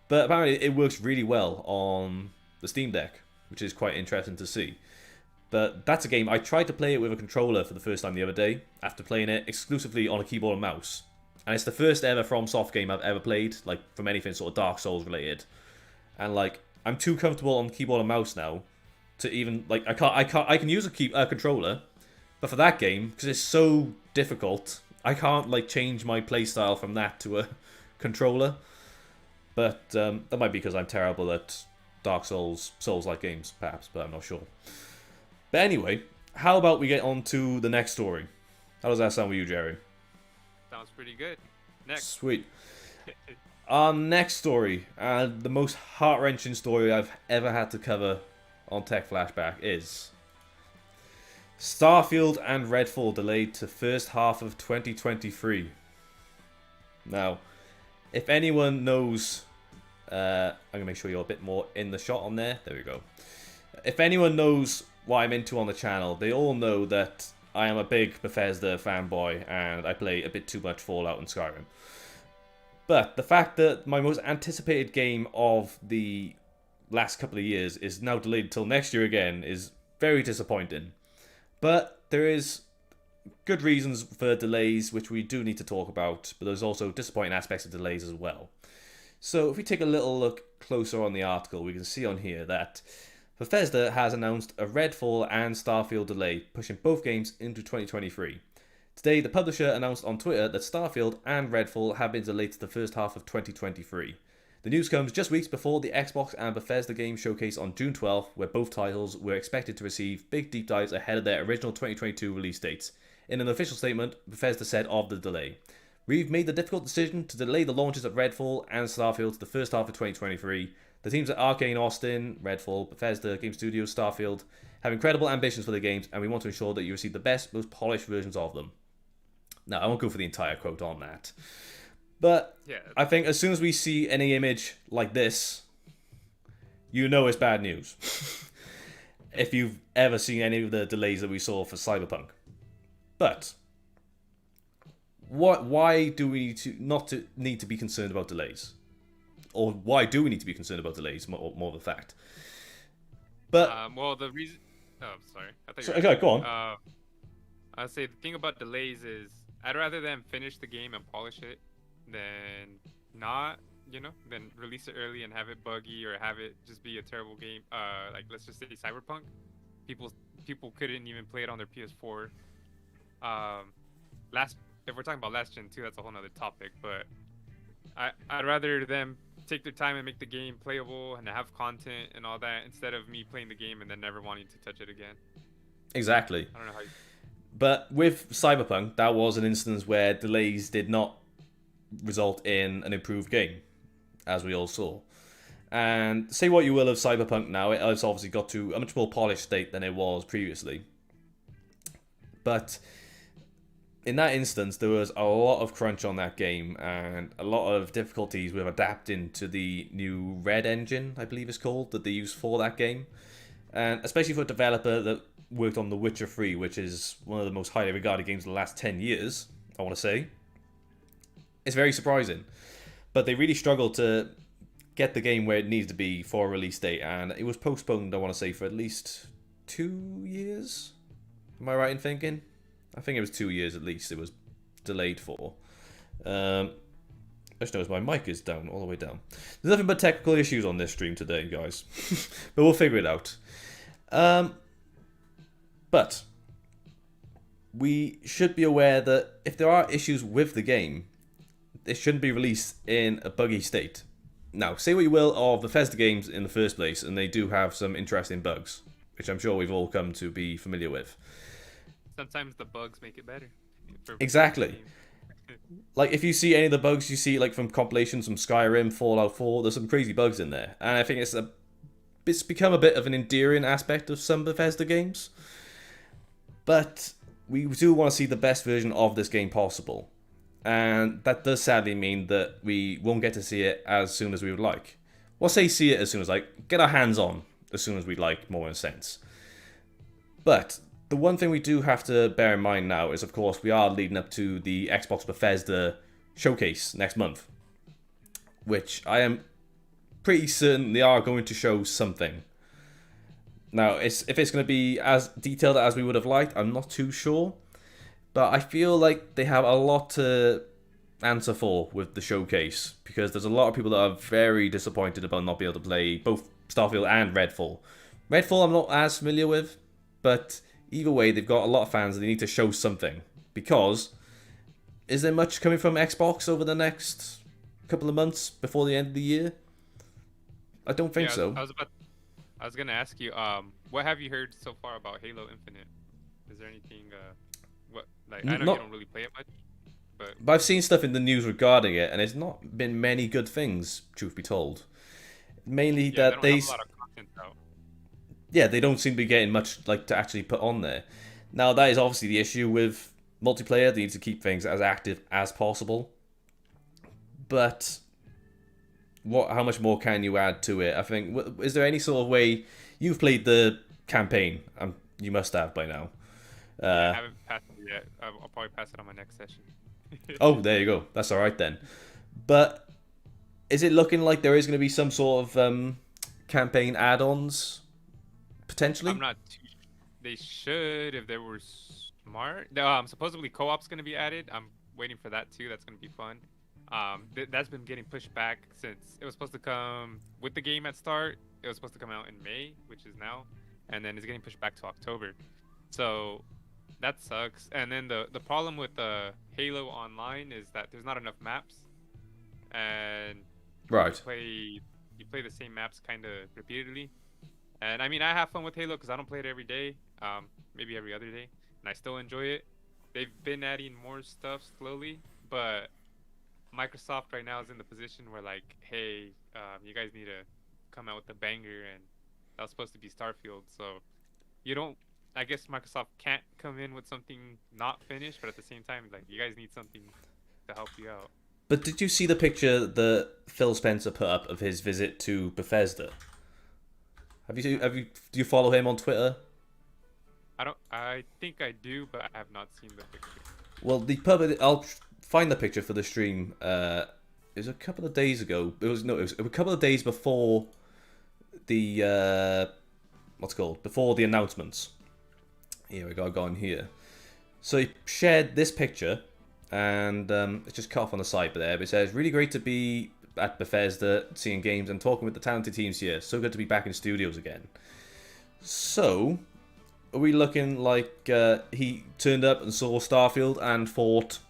Speaker 1: But apparently it works really well on the Steam Deck, which is quite interesting to see. But that's a game, I tried to play it with a controller for the first time the other day, after playing it exclusively on a keyboard and mouse. And it's the first ever FromSoft game I've ever played, like, from anything sort of Dark Souls related. And, like, I'm too comfortable on keyboard and mouse now to even, like, I can use a controller, but for that game, because it's so difficult, I can't, like, change my playstyle from that to a controller. But that might be because I'm terrible at Dark Souls-like games, perhaps, but I'm not sure. But anyway, how about we get on to the next story? How does that sound with you, Jerry?
Speaker 2: Sounds pretty good. Next.
Speaker 1: Sweet. Our next story, the most heart-wrenching story I've ever had to cover on TechFlashback is Starfield and Redfall delayed to first half of 2023. Now, if anyone knows, I'm going to make sure you're a bit more in the shot on there. There we go. If anyone knows what I'm into on the channel, they all know that I am a big Bethesda fanboy and I play a bit too much Fallout and Skyrim. But the fact that my most anticipated game of the last couple of years is now delayed until next year again is very disappointing. But there is good reasons for delays, which we do need to talk about, but there's also disappointing aspects of delays as well. So if we take a little look closer on the article, we can see on here that Bethesda has announced a Redfall and Starfield delay, pushing both games into 2023. Today, the publisher announced on Twitter that Starfield and Redfall have been delayed to the first half of 2023. The news comes just weeks before the Xbox and Bethesda game showcase on June 12th, where both titles were expected to receive big deep dives ahead of their original 2022 release dates. In an official statement, Bethesda said of the delay, "We've made the difficult decision to delay the launches of Redfall and Starfield to the first half of 2023. The teams at Arcane Austin, Redfall, Bethesda, Game Studios, Starfield have incredible ambitions for their games, and we want to ensure that you receive the best, most polished versions of them." Now, I won't go for the entire quote on that. But yeah, I think as soon as we see any image like this, you know it's bad news. If you've ever seen any of the delays that we saw for Cyberpunk. But why do we need to be concerned about delays? Or why do we need to be concerned about delays? More of a fact. But
Speaker 2: well, the reason. Oh, sorry.
Speaker 1: Okay, go on.
Speaker 2: I'd say the thing about delays is I'd rather them finish the game and polish it than not, than release it early and have it buggy or have it just be a terrible game. Like let's just say Cyberpunk, people couldn't even play it on their PS4. If we're talking about last gen too, that's a whole nother topic. But I'd rather them take their time and make the game playable and have content and all that instead of me playing the game and then never wanting to touch it again.
Speaker 1: Exactly.
Speaker 2: I don't know how you...
Speaker 1: But with Cyberpunk, that was an instance where delays did not result in an improved game, as we all saw. And say what you will of Cyberpunk now, it has obviously got to a much more polished state than it was previously. But in that instance, there was a lot of crunch on that game and a lot of difficulties with adapting to the new Red engine, I believe it's called, that they use for that game. And especially for a developer that worked on The Witcher 3, which is one of the most highly regarded games of the last 10 years, I want to say. It's very surprising. But they really struggled to get the game where it needs to be for a release date, and it was postponed, I want to say, for at least 2 years? Am I right in thinking? I think it was 2 years at least it was delayed for. I just noticed my mic is down, all the way down. There's nothing but technical issues on this stream today, guys. But we'll figure it out. But we should be aware that if there are issues with the game, it shouldn't be released in a buggy state. Now, say what you will of Bethesda games in the first place, and they do have some interesting bugs, which I'm sure we've all come to be familiar with.
Speaker 2: Sometimes the bugs make it better.
Speaker 1: Exactly. Like, if you see any of the bugs you see, like, from compilations from Skyrim, Fallout 4, there's some crazy bugs in there. And I think it's become a bit of an endearing aspect of some Bethesda games. But we do want to see the best version of this game possible. And that does sadly mean that we won't get to see it as soon as we would like. Well, say see it as soon as, like, get our hands on as soon as we'd like, more in a sense. But the one thing we do have to bear in mind now is, of course, we are leading up to the Xbox Bethesda showcase next month, which I am pretty certain they are going to show something. Now, if it's going to be as detailed as we would have liked, I'm not too sure. But I feel like they have a lot to answer for with the showcase, because there's a lot of people that are very disappointed about not being able to play both Starfield and Redfall. Redfall I'm not as familiar with, but either way, they've got a lot of fans and they need to show something. Because, is there much coming from Xbox over the next couple of months before the end of the year? I don't think so.
Speaker 2: I was gonna ask you, what have you heard so far about Halo Infinite? Is there anything, I know you don't really play it much, but
Speaker 1: I've seen stuff in the news regarding it, and it's not been many good things, truth be told. Mainly that
Speaker 2: they don't have a lot of content out.
Speaker 1: Yeah, they don't seem to be getting much to actually put on there. Now, that is obviously the issue with multiplayer. They need to keep things as active as possible. But how much more can you add to it? I think, is there any sort of way you've played the campaign? You must have by now.
Speaker 2: I haven't passed it yet. I'll probably pass it on my next session.
Speaker 1: Oh, there you go. That's all right then. But is it looking like there is going to be some sort of campaign add-ons potentially?
Speaker 2: I'm not too. They should if they were smart. Supposedly co-op's going to be added. I'm waiting for that too. That's going to be fun. That's been getting pushed back since it was supposed to come with the game at start. It was supposed to come out in May, which is now, and then it's getting pushed back to October. So that sucks. And then the problem with the Halo Online is that there's not enough maps, and
Speaker 1: right,
Speaker 2: you play the same maps kind of repeatedly. And I mean, I have fun with Halo because I don't play it every day, maybe every other day, and I still enjoy it. They've been adding more stuff slowly, but Microsoft right now is in the position where hey, you guys need to come out with a banger, and that was supposed to be Starfield. So I guess Microsoft can't come in with something not finished, but at the same time, you guys need something to help you out.
Speaker 1: But did you see the picture that Phil Spencer put up of his visit to Bethesda? Do you follow him on Twitter?
Speaker 2: I think I do, but I have not seen the picture.
Speaker 1: Well, I'll find the picture for the stream. It was a couple of days ago. It was a couple of days before the before the announcements. Here we go. I've gone here. So he shared this picture, and it's just cut off on the side there. But it says, "Really great to be at Bethesda, seeing games and talking with the talented teams here. So good to be back in studios again." So, are we looking like he turned up and saw Starfield and thought,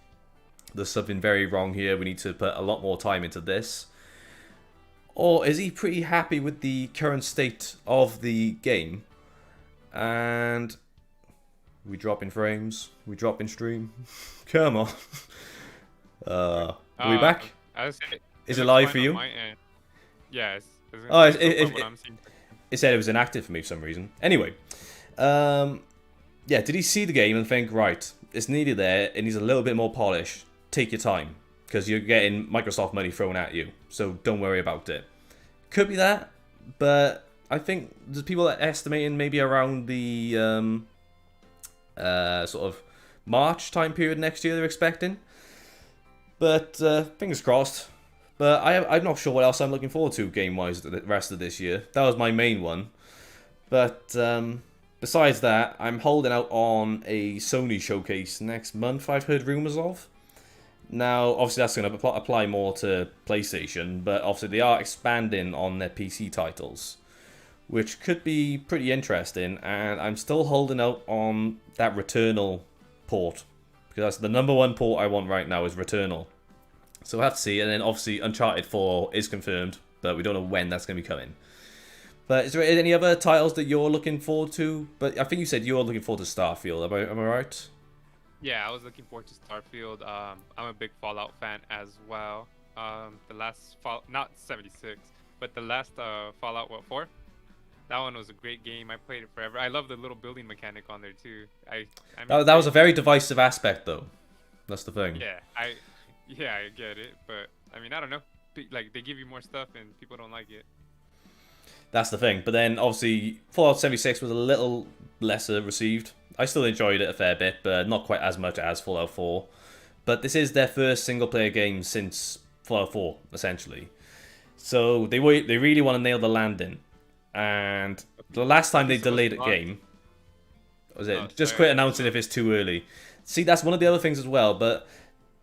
Speaker 1: there's something very wrong here, we need to put a lot more time into this? Or is he pretty happy with the current state of the game? And we drop in frames, we drop in stream. Come on. Are we back? Is it live for you?
Speaker 2: Yes.
Speaker 1: It said it was inactive for me for some reason. Anyway, yeah, did he see the game and think, right, it's needed there, it needs a little bit more polish, take your time, because you're getting Microsoft money thrown at you, so don't worry about it. Could be that, but I think there's people that are estimating maybe around the sort of March time period next year they're expecting. But fingers crossed. But I'm not sure what else I'm looking forward to game-wise the rest of this year. That was my main one. But besides that, I'm holding out on a Sony showcase next month, I've heard rumours of. Now, obviously that's going to apply more to PlayStation, but obviously they are expanding on their PC titles, which could be pretty interesting, and I'm still holding out on that Returnal port, because that's the number one port I want right now is Returnal. So we'll have to see, and then obviously Uncharted 4 is confirmed, but we don't know when that's going to be coming. But is there any other titles that you're looking forward to? But I think you said you're looking forward to Starfield, am I right?
Speaker 2: Yeah, I was looking forward to Starfield. I'm a big Fallout fan as well. The last not 76, but the last Fallout 4. That one was a great game. I played it forever. I love the little building mechanic on there too.
Speaker 1: That was a very divisive aspect, though. That's the thing.
Speaker 2: Yeah, I get it, but I mean, I don't know. They give you more stuff and people don't like it.
Speaker 1: That's the thing. But then obviously Fallout 76 was a little lesser received. I still enjoyed it a fair bit, but not quite as much as Fallout 4. But this is their first single-player game since Fallout 4, essentially. So they really want to nail the landing. And the last time
Speaker 2: Is
Speaker 1: they
Speaker 2: it supposed to
Speaker 1: delayed a
Speaker 2: be launched?
Speaker 1: game, was
Speaker 2: Oh,
Speaker 1: it just
Speaker 2: sorry,
Speaker 1: quit
Speaker 2: I didn't
Speaker 1: announcing
Speaker 2: know.
Speaker 1: if it's too early? See, that's one of the other things as well, but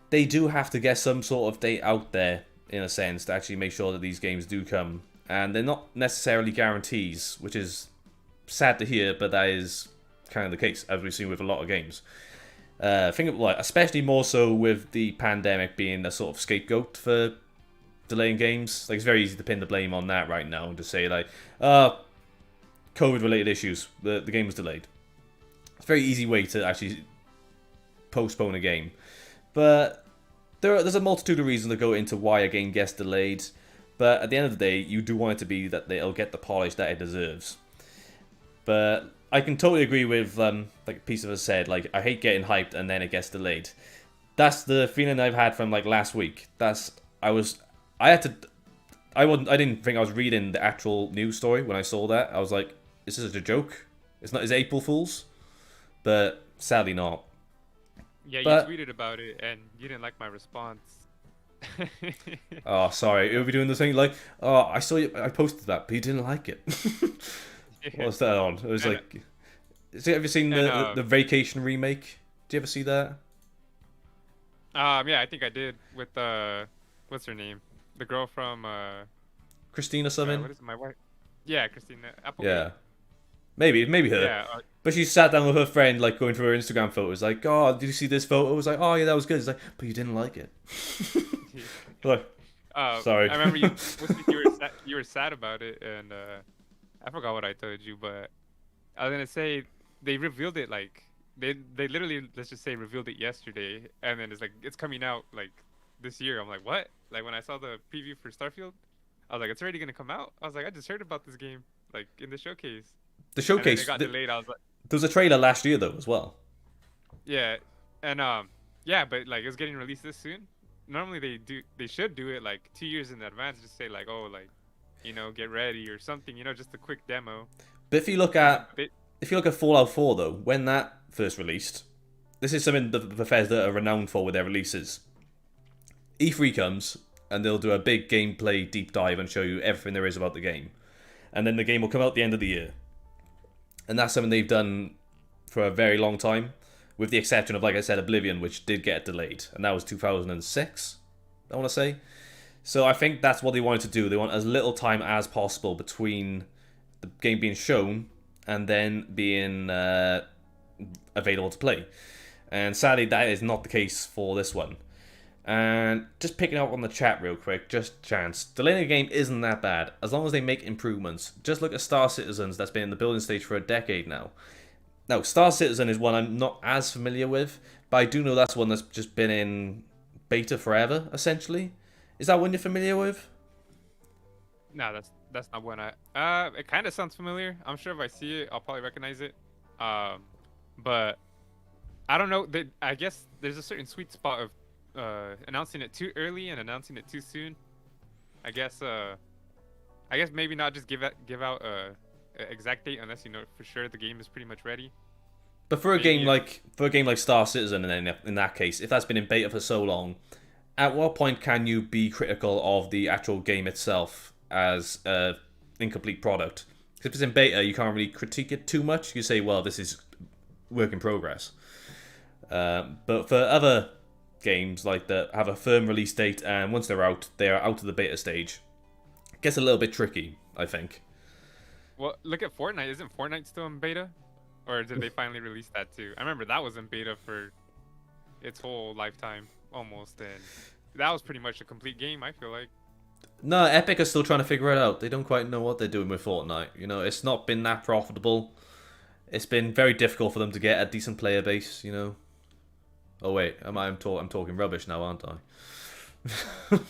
Speaker 1: they do have to get some sort of date out there, in a sense, to actually make sure that these games do come. And they're not necessarily guarantees, which is sad to hear, but that is kind of the case, as we've seen with a lot of games. Think of, like, especially more so with the pandemic being a sort of scapegoat for delaying games. Like, it's very easy to pin the blame on that right now and to say, like, COVID-related issues, the game was delayed. It's a very easy way to actually postpone a game. But there's a multitude of reasons to go into why a game gets delayed. But at the end of the day, you do want it to be that it'll get the polish that it deserves. But I can totally agree with, like Piece of Us said, like, I hate getting hyped and then it gets delayed. That's the feeling I've had from, like, last week. I didn't think I was reading the actual news story when I saw that. I was like, is this a joke? It's not, is it April Fool's? But sadly not.
Speaker 2: Yeah, you
Speaker 1: But,
Speaker 2: tweeted about it and you didn't like my response.
Speaker 1: oh, sorry, you'll be doing the thing like, oh, I saw you, I posted that, but you didn't like it.
Speaker 2: Yeah.
Speaker 1: What's that on? It was
Speaker 2: And
Speaker 1: like, have you seen
Speaker 2: and
Speaker 1: the Vacation remake? Do you ever see that?
Speaker 2: yeah, I think I did with what's her name? The girl from
Speaker 1: Christina something?
Speaker 2: what is it, my wife? Yeah, Christina Applegate.
Speaker 1: Yeah. Maybe her.
Speaker 2: Yeah,
Speaker 1: But she sat down with her friend, like, going through her Instagram photos, like, oh, did you see this photo? I was like, oh, yeah, that was good. It's like, but you didn't like it. Like, sorry.
Speaker 2: I remember you were sad about it, and I forgot what I told you, but I was gonna say they revealed it like they literally, let's just say, revealed it yesterday, and then it's like it's coming out like this year. I'm like, what? Like when I saw the preview for Starfield, I was like, it's already gonna come out. I was like, I just heard about this game like in the showcase,
Speaker 1: The
Speaker 2: and then it
Speaker 1: showcase,
Speaker 2: got delayed. I was like,
Speaker 1: there was a trailer last year, though, as well.
Speaker 2: yeah, and yeah, but like it's getting released this soon. Normally they should do it like 2 years in advance. Just say like, oh, like, get ready or something. Just a quick demo.
Speaker 1: But if you look
Speaker 2: And
Speaker 1: at Fallout 4, though, when that first released, this is something that Bethesda are renowned for with their releases. E3 comes, and they'll do a big gameplay deep dive and show you everything there is about the game. And then the game will come out at the end of the year. And that's something they've done for a very long time, with the exception of, like I said, Oblivion, which did get delayed. And that was 2006, I want to say. So I think that's what they wanted to do. They want as little time as possible between the game being shown and then being available to play. And sadly, that is not the case for this one. And just picking up on the chat real quick, just chance. Delaying a game isn't that bad, as long as they make improvements. Just look at Star Citizens, that's been in the building stage for a decade now. Now, Star Citizen is one I'm not as familiar with, but I do know that's one that's just been in beta forever, essentially. Is that one you're familiar with?
Speaker 2: no, that's not one it kind of sounds familiar. I'm sure if I see it, I'll probably recognize it. But I don't know. I guess there's a certain sweet spot of announcing it too early and announcing it too soon. I guess maybe not just give out a exact date unless you know for sure the game is pretty much ready.
Speaker 1: But for a
Speaker 2: Maybe
Speaker 1: game like Star Citizen, and then in that case, if that's been in beta for so long, at what point can you be critical of the actual game itself as an incomplete product? Because if it's in beta, you can't really critique it too much. You say, well, this is work in progress. But for other games like that have a firm release date, and once they are out of the beta stage, it gets a little bit tricky, I think.
Speaker 2: Well, look at Fortnite. Isn't Fortnite still in beta? Or did they finally release that too? I remember that was in beta for its whole lifetime, almost, and that was pretty much a complete game, I feel like.
Speaker 1: No, Epic are still trying to figure it out. They don't quite know what they're doing with Fortnite. It's not been that profitable. It's been very difficult for them to get a decent player base, Oh wait, I'm talking rubbish now, aren't I?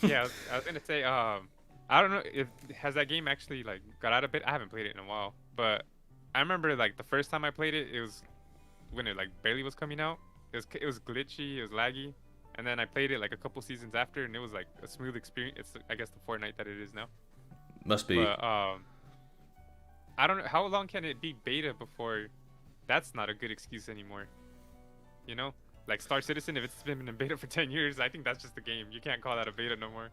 Speaker 2: Yeah, I was gonna say, I don't know if has that game actually like got out of beta. I haven't played it in a while, but I remember like the first time I played it, it was when it like barely was coming out. It was glitchy, it was laggy, and then I played it like a couple seasons after, and it was like a smooth experience. It's I guess the Fortnite that it is now.
Speaker 1: Must be.
Speaker 2: But I don't know how long can it be beta before that's not a good excuse anymore. You know, like Star Citizen, if it's been in beta for 10 years, I think that's just a game. You can't call that a beta no more.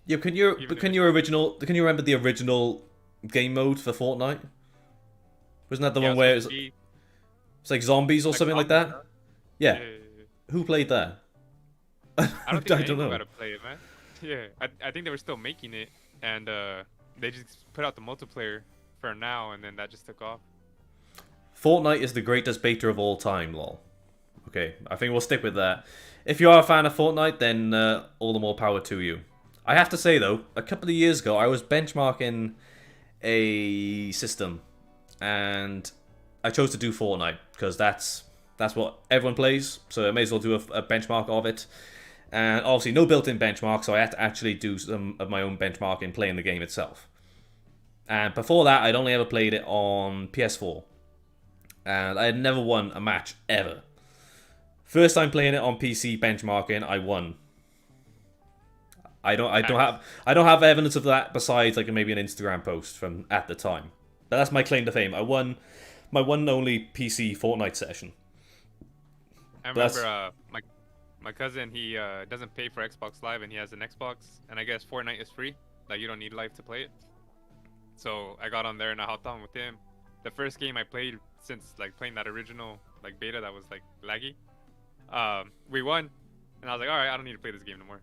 Speaker 1: Yeah, can you
Speaker 2: even if
Speaker 1: can
Speaker 2: it's
Speaker 1: you original can you remember the original game mode for Fortnite? Wasn't that the
Speaker 2: yeah,
Speaker 1: one
Speaker 2: it's
Speaker 1: where
Speaker 2: supposed
Speaker 1: it's
Speaker 2: to be
Speaker 1: like zombies or
Speaker 2: like
Speaker 1: something like
Speaker 2: zombies,
Speaker 1: that?
Speaker 2: huh? Yeah,
Speaker 1: Yeah.
Speaker 2: yeah, yeah.
Speaker 1: Who played that?
Speaker 2: I
Speaker 1: I
Speaker 2: don't think
Speaker 1: don't
Speaker 2: anyone got
Speaker 1: know.
Speaker 2: to play it, man. Yeah, I think they were still making it, and they just put out the multiplayer for now, and then that just took off.
Speaker 1: Fortnite is the greatest beta of all time, lol. Okay, I think we'll stick with that. If you are a fan of Fortnite, then all the more power to you. I have to say though, a couple of years ago, I was benchmarking a system, and I chose to do Fortnite because that's what everyone plays. So I may as well do a benchmark of it. And obviously, no built-in benchmark, so I had to actually do some of my own benchmarking playing the game itself. And before that, I'd only ever played it on PS4, and I had never won a match ever. First time playing it on PC benchmarking, I won.
Speaker 2: Nice.
Speaker 1: I don't have evidence of that besides like maybe an Instagram post from at the time. But that's my claim to fame. I won my one and only PC Fortnite session.
Speaker 2: I
Speaker 1: But
Speaker 2: remember
Speaker 1: that's
Speaker 2: my cousin. He doesn't pay for Xbox Live, and he has an Xbox, and I guess Fortnite is free. Like you don't need Live to play it. So I got on there and I hopped on with him. The first game I played since like playing that original like beta that was like laggy. We won, and I was like, all right, I don't need to play this game no more.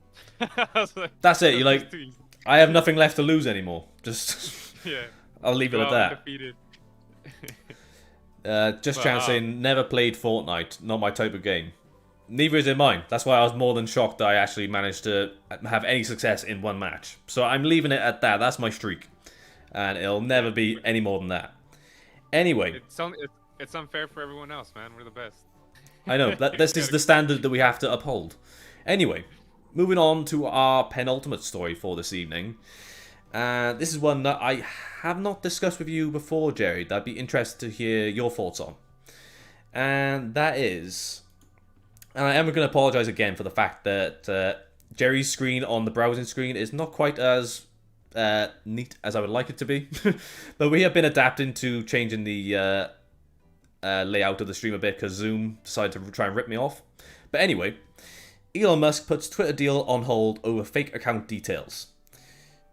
Speaker 2: I was like,
Speaker 1: that's it.
Speaker 2: it
Speaker 1: You
Speaker 2: was
Speaker 1: like
Speaker 2: just too easy.
Speaker 1: I have nothing left to lose anymore. Just
Speaker 2: Yeah,
Speaker 1: I'll leave it
Speaker 2: go
Speaker 1: at
Speaker 2: out
Speaker 1: that.
Speaker 2: undefeated.
Speaker 1: Just
Speaker 2: But
Speaker 1: Chan saying never played Fortnite, not my type of game. Neither is it mine. That's why I was more than shocked that I actually managed to have any success in one match. So I'm leaving it at that. That's my streak, and it'll never
Speaker 2: yeah,
Speaker 1: be any more than that. Anyway,
Speaker 2: it's unfair for everyone else, man. We're the best.
Speaker 1: I know that
Speaker 2: You
Speaker 1: this is
Speaker 2: gotta
Speaker 1: the standard that we have to uphold. Anyway, moving on to our penultimate story for this evening. This is one that I have not discussed with you before, Jerry. That I'd be interested to hear your thoughts on. And that is, and I am going to apologize again for the fact that Jerry's screen on the browsing screen is not quite as neat as I would like it to be. But we have been adapting to changing the layout of the stream a bit because Zoom decided to try and rip me off. But anyway, Elon Musk puts Twitter deal on hold over fake account details.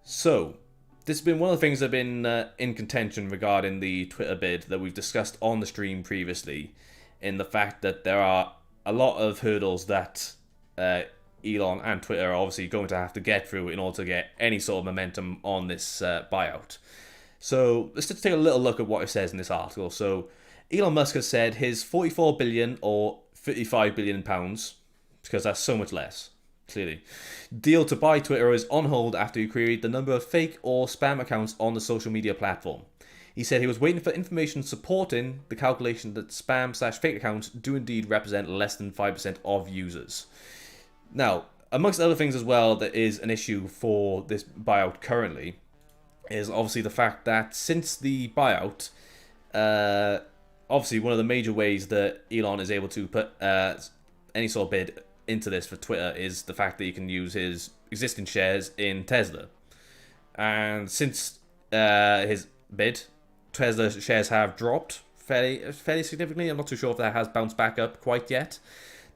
Speaker 1: So, this has been one of the things that have been in contention regarding the Twitter bid that we've discussed on the stream previously, in the fact that there are a lot of hurdles that Elon and Twitter are obviously going to have to get through in order to get any sort of momentum on this buyout. So, let's just take a little look at what it says in this article. So, Elon Musk has said his 44 billion or 35 billion pounds, because that's so much less, clearly, deal to buy Twitter is on hold after he queried the number of fake or spam accounts on the social media platform. He said he was waiting for information supporting the calculation that spam/fake accounts do indeed represent less than 5% of users. Now, amongst other things as well, that is an issue for this buyout currently, is obviously the fact that since the buyout, obviously one of the major ways that Elon is able to put any sort of bid into this for Twitter is the fact that he can use his existing shares in Tesla. And since his bid, Tesla shares have dropped fairly significantly. I'm not too sure if that has bounced back up quite yet,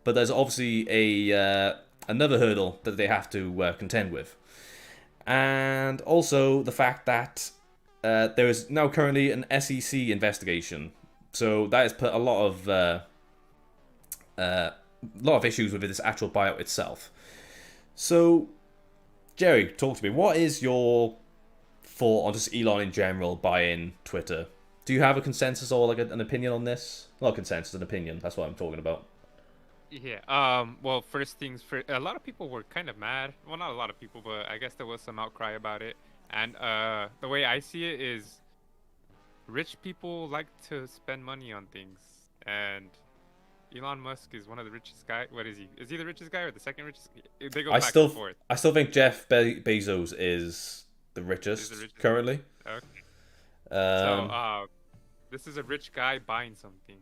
Speaker 1: but there's obviously a another hurdle that they have to contend with, and also the fact that there is now currently an SEC investigation. So that has put a lot of issues with this actual buyout itself. So, Jerry, talk to me. What is your thought on just Elon in general buying Twitter? Do you have a consensus or like an opinion on this? Not consensus, an opinion. That's what I'm talking about.
Speaker 2: Yeah. Well, first things first. A lot of people were kind of mad. Well, not a lot of people, but I guess there was some outcry about it. And the way I see it is, rich people like to spend money on things, and Elon Musk is one of the richest guy. What is he? Is he the richest guy or the second richest? They go back and forth.
Speaker 1: I still think Jeff Bezos is the richest,
Speaker 2: Is the richest
Speaker 1: currently.
Speaker 2: Okay.
Speaker 1: Um,
Speaker 2: So, this is a rich guy buying something,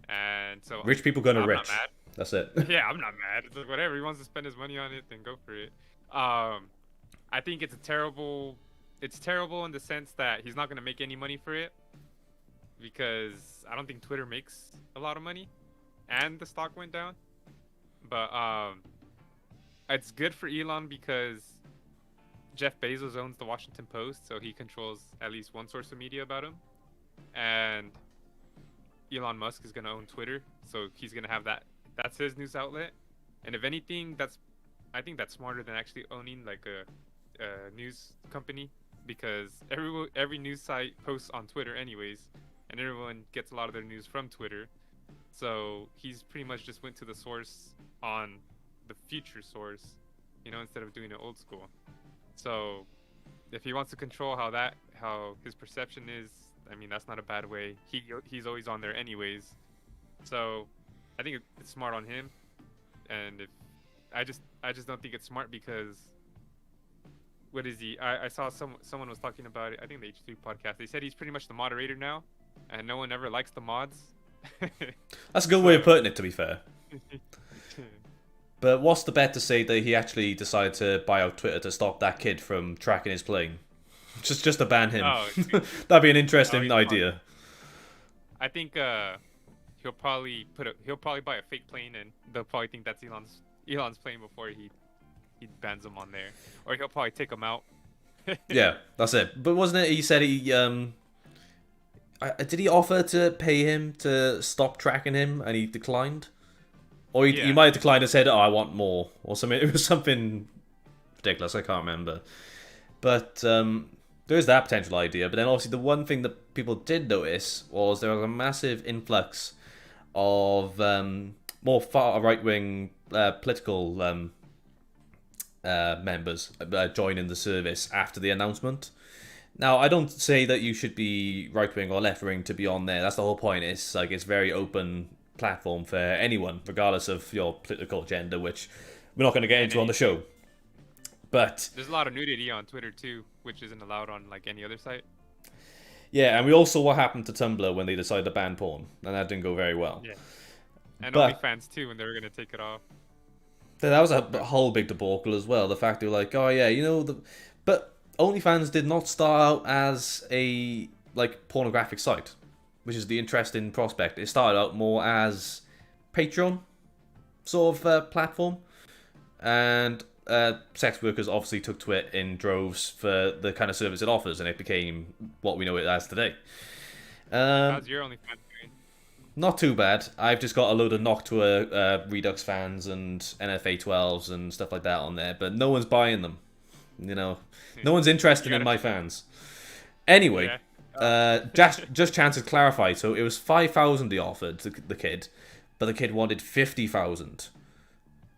Speaker 2: and so
Speaker 1: rich people gonna
Speaker 2: I'm
Speaker 1: rich.
Speaker 2: not mad.
Speaker 1: That's it.
Speaker 2: Yeah, I'm not mad. It's like whatever he wants to spend his money on it, then go for it. I think it's terrible. It's terrible in the sense that he's not gonna make any money for it, because I don't think Twitter makes a lot of money, and the stock went down. But it's good for Elon because Jeff Bezos owns the Washington Post, so he controls at least one source of media about him. And Elon Musk is going to own Twitter, so he's going to have that. That's his news outlet. And if anything, I think that's smarter than actually owning like a news company, because every news site posts on Twitter anyways, and everyone gets a lot of their news from Twitter. So he's pretty much just went to the source on the future source, instead of doing it old school. So if he wants to control how his perception is, I mean, that's not a bad way. He's always on there anyways. So I think it's smart on him. And I just don't think it's smart because what is he? I saw someone was talking about it. I think the H3 podcast. They said he's pretty much the moderator now, and no one ever likes the mods.
Speaker 1: That's a good way of putting it, to be fair. But what's the bet to say that he actually decided to buy out Twitter to stop that kid from tracking his plane? Just to ban him.
Speaker 2: Oh,
Speaker 1: that'd be an interesting idea.
Speaker 2: I think he'll probably buy a fake plane, and they'll probably think that's Elon's plane before he bans them on there, or he'll probably take them out.
Speaker 1: Yeah, that's it. But wasn't it? He said he did he offer to pay him to stop tracking him, and he declined, or he might have declined and said, "Oh, I want more," or something. It was something ridiculous. I can't remember. But there is that potential idea. But then obviously the one thing that people did notice was there was a massive influx of more far right-wing political members joining the service after the announcement. Now, I don't say that you should be right-wing or left-wing to be on there. That's the whole point. It's like it's very open platform for anyone, regardless of your political agenda, which we're not going to get into on the show. But
Speaker 2: there's a lot of nudity on Twitter too, which isn't allowed on like any other site.
Speaker 1: Yeah, and we all saw what happened to Tumblr when they decided to ban porn, and that didn't go very well.
Speaker 2: Yeah, and OnlyFans too, when they were going to take it off.
Speaker 1: That was a whole big debacle as well. The fact they were like, oh yeah, but OnlyFans did not start out as a pornographic site, which is the interesting prospect. It started out more as Patreon sort of platform, and sex workers obviously took to it in droves for the kind of service it offers, and it became what we know it as today.
Speaker 2: How's your OnlyFans doing?
Speaker 1: Not too bad. I've just got a load of Noctua Redux fans and NFA 12s and stuff like that on there, but no one's buying them. No one's interested in my fans. Anyway, just chance to clarify. So it was 5,000 he offered the kid, but the kid wanted 50,000.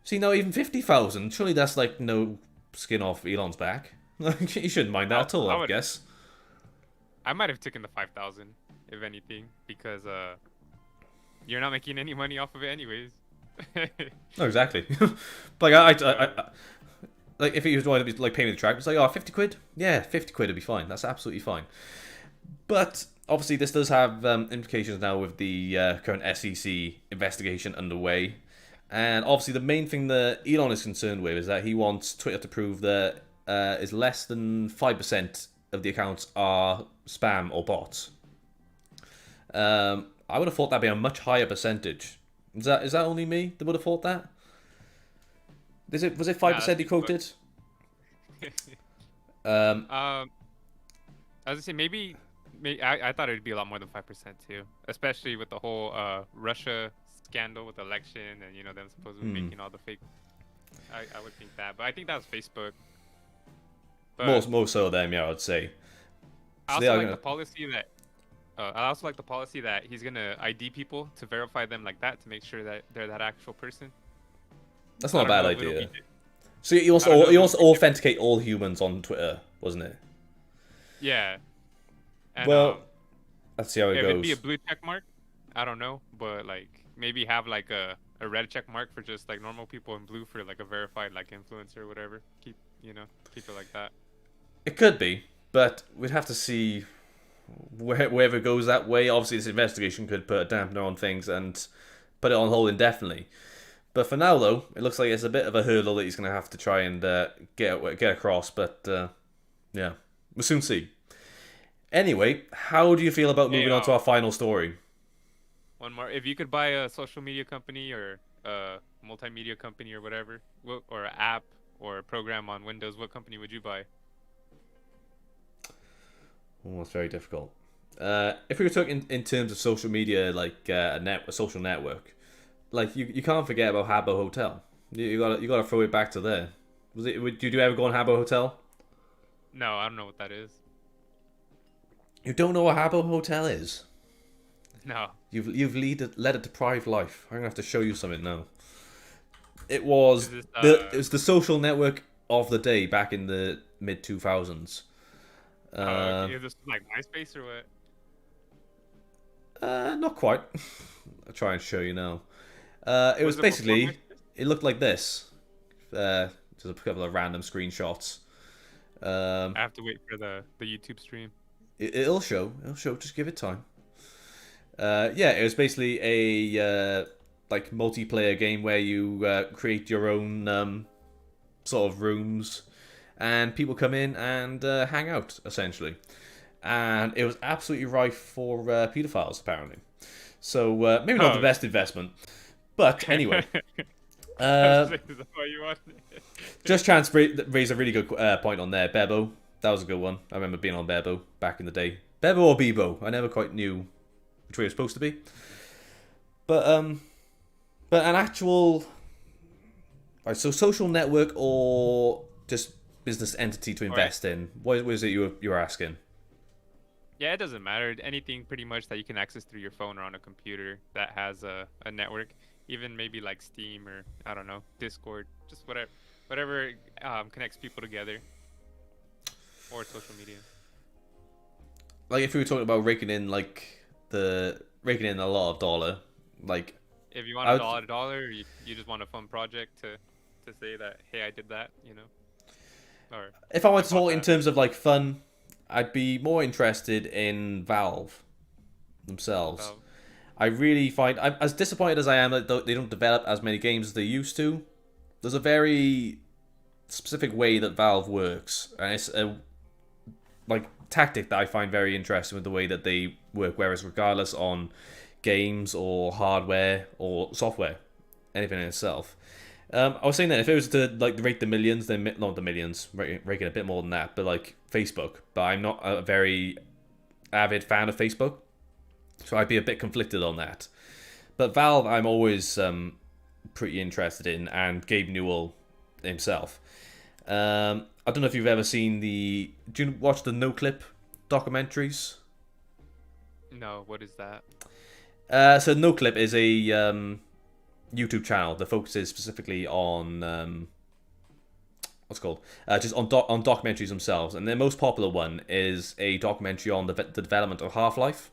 Speaker 1: See, not even 50,000. Surely that's like no skin off Elon's back. You shouldn't mind that at all, I guess.
Speaker 2: I might have taken the 5,000, if anything, because you're not making any money off of it anyways.
Speaker 1: No, exactly. Like I like if he was going to be paying me the track, it's like 50 quid. Yeah, 50 quid would be fine. That's absolutely fine. But obviously, this does have implications now with the current SEC investigation underway. And obviously, the main thing that Elon is concerned with is that he wants Twitter to prove that is less than 5% of the accounts are spam or bots. I would have thought that'd be a much higher percentage. Is that only me that would have thought that? Was it 5% he quoted?
Speaker 2: I was gonna say maybe I thought it'd be a lot more than 5% too, especially with the whole Russia scandal with the election and them supposedly making all the fake. I would think that, but I think that was Facebook. But
Speaker 1: more so them, yeah, I'd say.
Speaker 2: I also like the policy that. I also like the policy that he's gonna ID people to verify them like that to make sure that they're that actual person.
Speaker 1: That's not a bad idea. So he wants to authenticate all humans on Twitter, wasn't it?
Speaker 2: Yeah. And,
Speaker 1: let's see how it goes.
Speaker 2: If it'd be a blue check mark, I don't know, but maybe have a red check mark for just normal people and blue for a verified influencer or whatever. Keep it like that.
Speaker 1: It could be, but we'd have to see wherever it goes that way. Obviously, this investigation could put a dampener on things and put it on hold indefinitely. But for now, though, it looks like it's a bit of a hurdle that he's going to have to try and get across. But yeah, we'll soon see. Anyway, how do you feel about moving on to our final story?
Speaker 2: One more. If you could buy a social media company or a multimedia company or whatever, or an app or a program on Windows, what company would you buy?
Speaker 1: Oh, that's very difficult. If we were talking in terms of social media, like a social network, like you can't forget about Habbo Hotel. You gotta throw it back to there. Did you ever go on Habbo Hotel?
Speaker 2: No, I don't know what that is.
Speaker 1: You don't know what Habbo Hotel is?
Speaker 2: No.
Speaker 1: Led a deprived life. I'm gonna have to show you something now. It was
Speaker 2: Is this
Speaker 1: the social network of the day back in the mid 2000s.
Speaker 2: okay. Is this like MySpace or what?
Speaker 1: Not quite. I'll try and show you now. It was
Speaker 2: Was it before
Speaker 1: basically,
Speaker 2: MySpace?
Speaker 1: it looked like this. Just a couple of random screenshots.
Speaker 2: I have to wait for the YouTube stream.
Speaker 1: It'll show. It'll show. Just give it time. Yeah, it was basically a like multiplayer game where you create your own sort of rooms, and people come in and hang out essentially. And it was absolutely rife for pedophiles apparently. So maybe not the best investment, but anyway.
Speaker 2: Is that what you want?
Speaker 1: Just trying to raise a really good point on there. Bebo, that was a good one. I remember being on Bebo back in the day. Bebo or Bebo, I never quite knew which way it was supposed to be. But an actual, right, so social network or just business entity to invest in. What was it you were asking?
Speaker 2: Yeah, it doesn't matter. Anything pretty much that you can access through your phone or on a computer that has a network, even maybe like Steam or I don't know, Discord, just whatever connects people together, or social media.
Speaker 1: Like if we were talking about raking in a lot of dollar, like
Speaker 2: If you want a dollar, or you just want a fun project to say that, hey, I did that, you know. Or
Speaker 1: if I want to
Speaker 2: bought
Speaker 1: talk in
Speaker 2: that.
Speaker 1: terms of like fun, I'd be more interested in Valve themselves.
Speaker 2: Valve.
Speaker 1: I really find, I'm as disappointed as I am that they don't develop as many games as they used to. There's a very specific way that Valve works, and it's a like tactic that I find very interesting with the way that they work. Whereas regardless on games or hardware or software, anything in itself. I was saying that if it was to like rate the millions, then not the millions, raking a bit more than that, but like Facebook. But I'm not a very avid fan of Facebook, so I'd be a bit conflicted on that. But Valve, I'm always pretty interested in, and Gabe Newell himself. I don't know if you've ever seen do you watch the No Clip documentaries?
Speaker 2: No, what is that?
Speaker 1: So No Clip is a YouTube channel that focuses specifically on what's it called just on documentaries themselves, and their most popular one is a documentary on the development of Half-Life.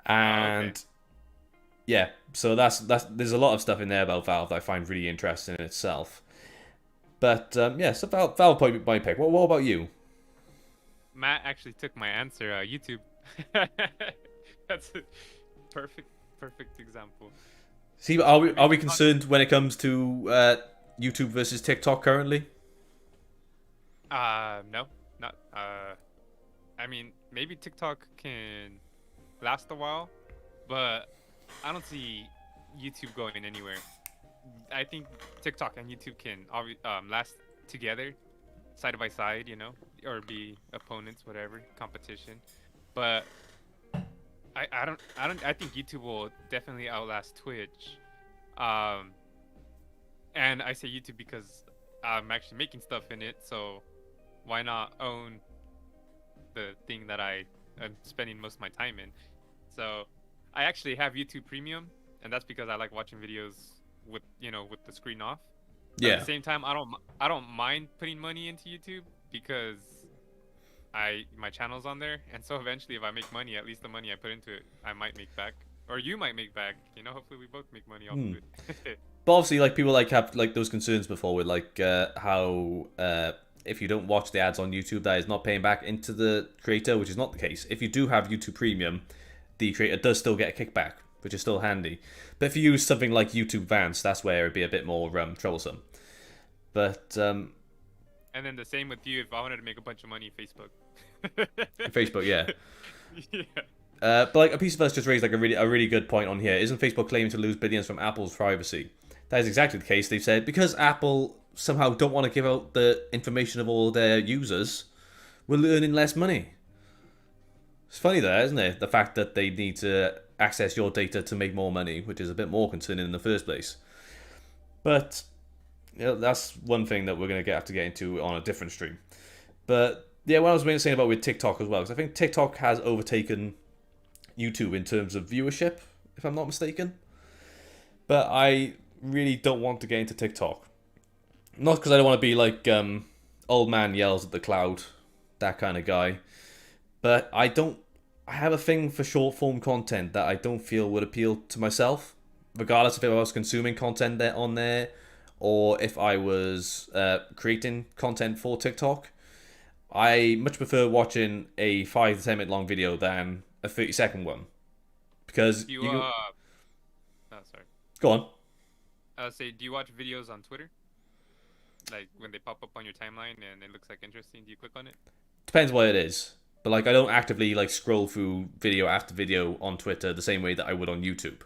Speaker 1: And
Speaker 2: okay.
Speaker 1: yeah, so that's there's a lot of stuff in there about Valve that I find really interesting in itself. But yeah, so Valve probably my pick. What about you?
Speaker 2: Matt actually took my answer. YouTube. That's a perfect example.
Speaker 1: See, are we concerned when it comes to YouTube versus TikTok currently?
Speaker 2: No, not. I mean, maybe TikTok can last a while, but I don't see YouTube going anywhere. I think TikTok and YouTube can last together, side by side, you know, or be opponents, whatever, competition. But I think YouTube will definitely outlast Twitch. And I say YouTube because I'm actually making stuff in it, so why not own the thing that I'm spending most of my time in? So I actually have YouTube Premium, and that's because I like watching videos with the screen off. But
Speaker 1: Yeah.
Speaker 2: at the same time, I don't mind putting money into YouTube because my channel's on there, and so eventually if I make money, at least the money I put into it, I might make back, or you might make back. You know, hopefully we both make money off of it.
Speaker 1: But obviously, like people like have like those concerns before with like how if you don't watch the ads on YouTube, that is not paying back into the creator, which is not the case. If you do have YouTube Premium, the creator does still get a kickback, which is still handy. But if you use something like YouTube Advanced, that's where it'd be a bit more troublesome. But
Speaker 2: And then the same with you. If I wanted to make a bunch of money, Facebook.
Speaker 1: Facebook, yeah.
Speaker 2: Yeah.
Speaker 1: But like a piece of us just raised like a really good point on here. Isn't Facebook claiming to lose billions from Apple's privacy? That is exactly the case. They've said because Apple somehow don't want to give out the information of all their users, we're earning less money. It's funny there, isn't it? The fact that they need to access your data to make more money, which is a bit more concerning in the first place. But that's one thing that we're going to have to get into on a different stream. But yeah, what I was saying about with TikTok as well, because I think TikTok has overtaken YouTube in terms of viewership, if I'm not mistaken. But I really don't want to get into TikTok. Not because I don't want to be like old man yells at the cloud, that kind of guy. But I don't. I have a thing for short form content that I don't feel would appeal to myself, regardless if I was consuming content there on there, or if I was creating content for TikTok. I much prefer watching a 5 to 10 minute long video than a 30-second one, because
Speaker 2: Do you oh, sorry.
Speaker 1: Go on.
Speaker 2: Say, do you watch videos on Twitter? Like when they pop up on your timeline and it looks like interesting, do you click on it?
Speaker 1: Depends what it is. But like I don't actively like scroll through video after video on Twitter the same way that I would on YouTube.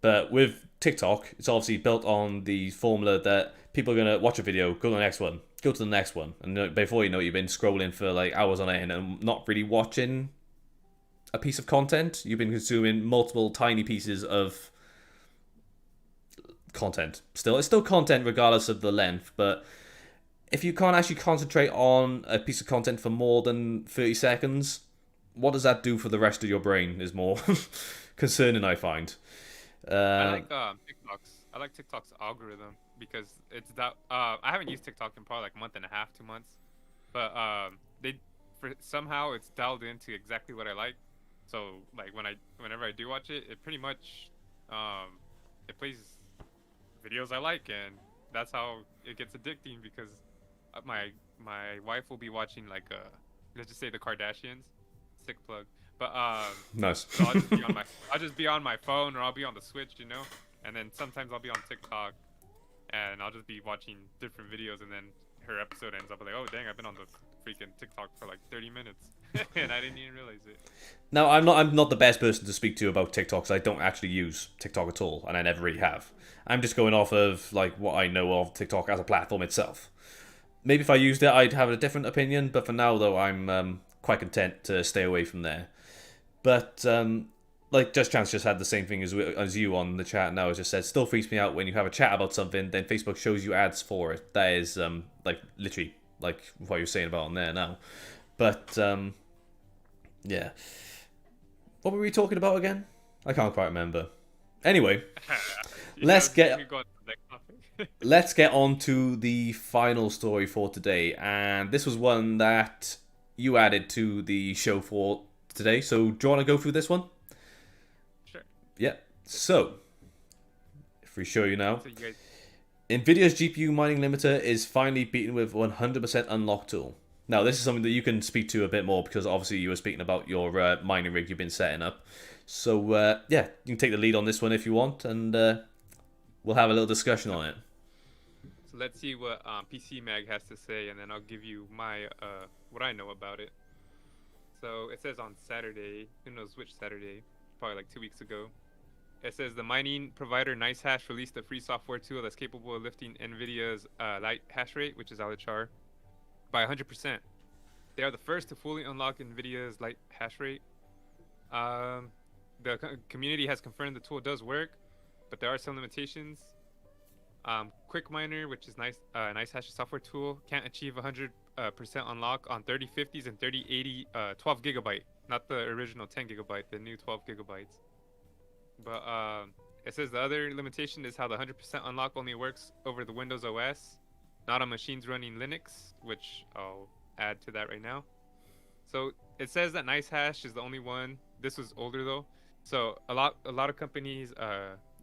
Speaker 1: But with TikTok, it's obviously built on the formula that people are gonna watch a video, go to the next one, go to the next one, and before you know it, you've been scrolling for like hours on end and not really watching a piece of content. You've been consuming multiple tiny pieces of content. It's still content regardless of the length, but if you can't actually concentrate on a piece of content for more than 30 seconds, what does that do for the rest of your brain is more concerning, I find.
Speaker 2: I like TikTok's. I like TikTok's algorithm because it's that. I haven't used TikTok in probably like a month and a half, 2 months, but somehow it's dialed into exactly what I like. So like whenever I do watch it, it pretty much it plays videos I like, and that's how it gets addicting because my wife will be watching like let's just say the Kardashians, sick plug. But
Speaker 1: nice.
Speaker 2: So I'll just be on my phone or I'll be on the Switch, and then sometimes I'll be on TikTok, and I'll just be watching different videos, and then her episode ends up like, oh dang, I've been on the freaking TikTok for like 30 minutes, and I didn't even realize it.
Speaker 1: Now I'm not the best person to speak to about TikTok because I don't actually use TikTok at all, and I never really have. I'm just going off of like what I know of TikTok as a platform itself. Maybe if I used it, I'd have a different opinion, but for now though, I'm quite content to stay away from there. But like Just Chance just had the same thing as you on the chat now. It just said still freaks me out when you have a chat about something, then Facebook shows you ads for it. That is like literally like what you're saying about on there now. But yeah, what were we talking about again? I can't quite remember. Anyway, let's get on to the final story for today, and this was one that you added to the show for today. So do you want to go through this one?
Speaker 2: Sure.
Speaker 1: Yeah. So if we show you now, Nvidia's GPU mining limiter is finally beaten with 100% unlock tool. Now this is something that you can speak to a bit more because obviously you were speaking about your mining rig you've been setting up. So yeah, you can take the lead on this one if you want, and we'll have a little discussion on it.
Speaker 2: So let's see what PC Mag has to say, and then I'll give you my what I know about it. So it says on Saturday, who knows which Saturday, probably like 2 weeks ago. It says the mining provider NiceHash released a free software tool that's capable of lifting Nvidia's light hash rate, which is LHR, by 100%. They are the first to fully unlock Nvidia's light hash rate. The community has confirmed the tool does work, but there are some limitations. Quick Miner, which is NiceHash's software tool, can't achieve 100% unlock on 3050s and 3080 12 gigabyte, not the original 10 gigabyte, the new 12 gigabytes. But it says the other limitation is how the 100% unlock only works over the Windows OS, not on machines running Linux, which I'll add to that right now. So it says that NiceHash is the only one. This was older though. So a lot of companies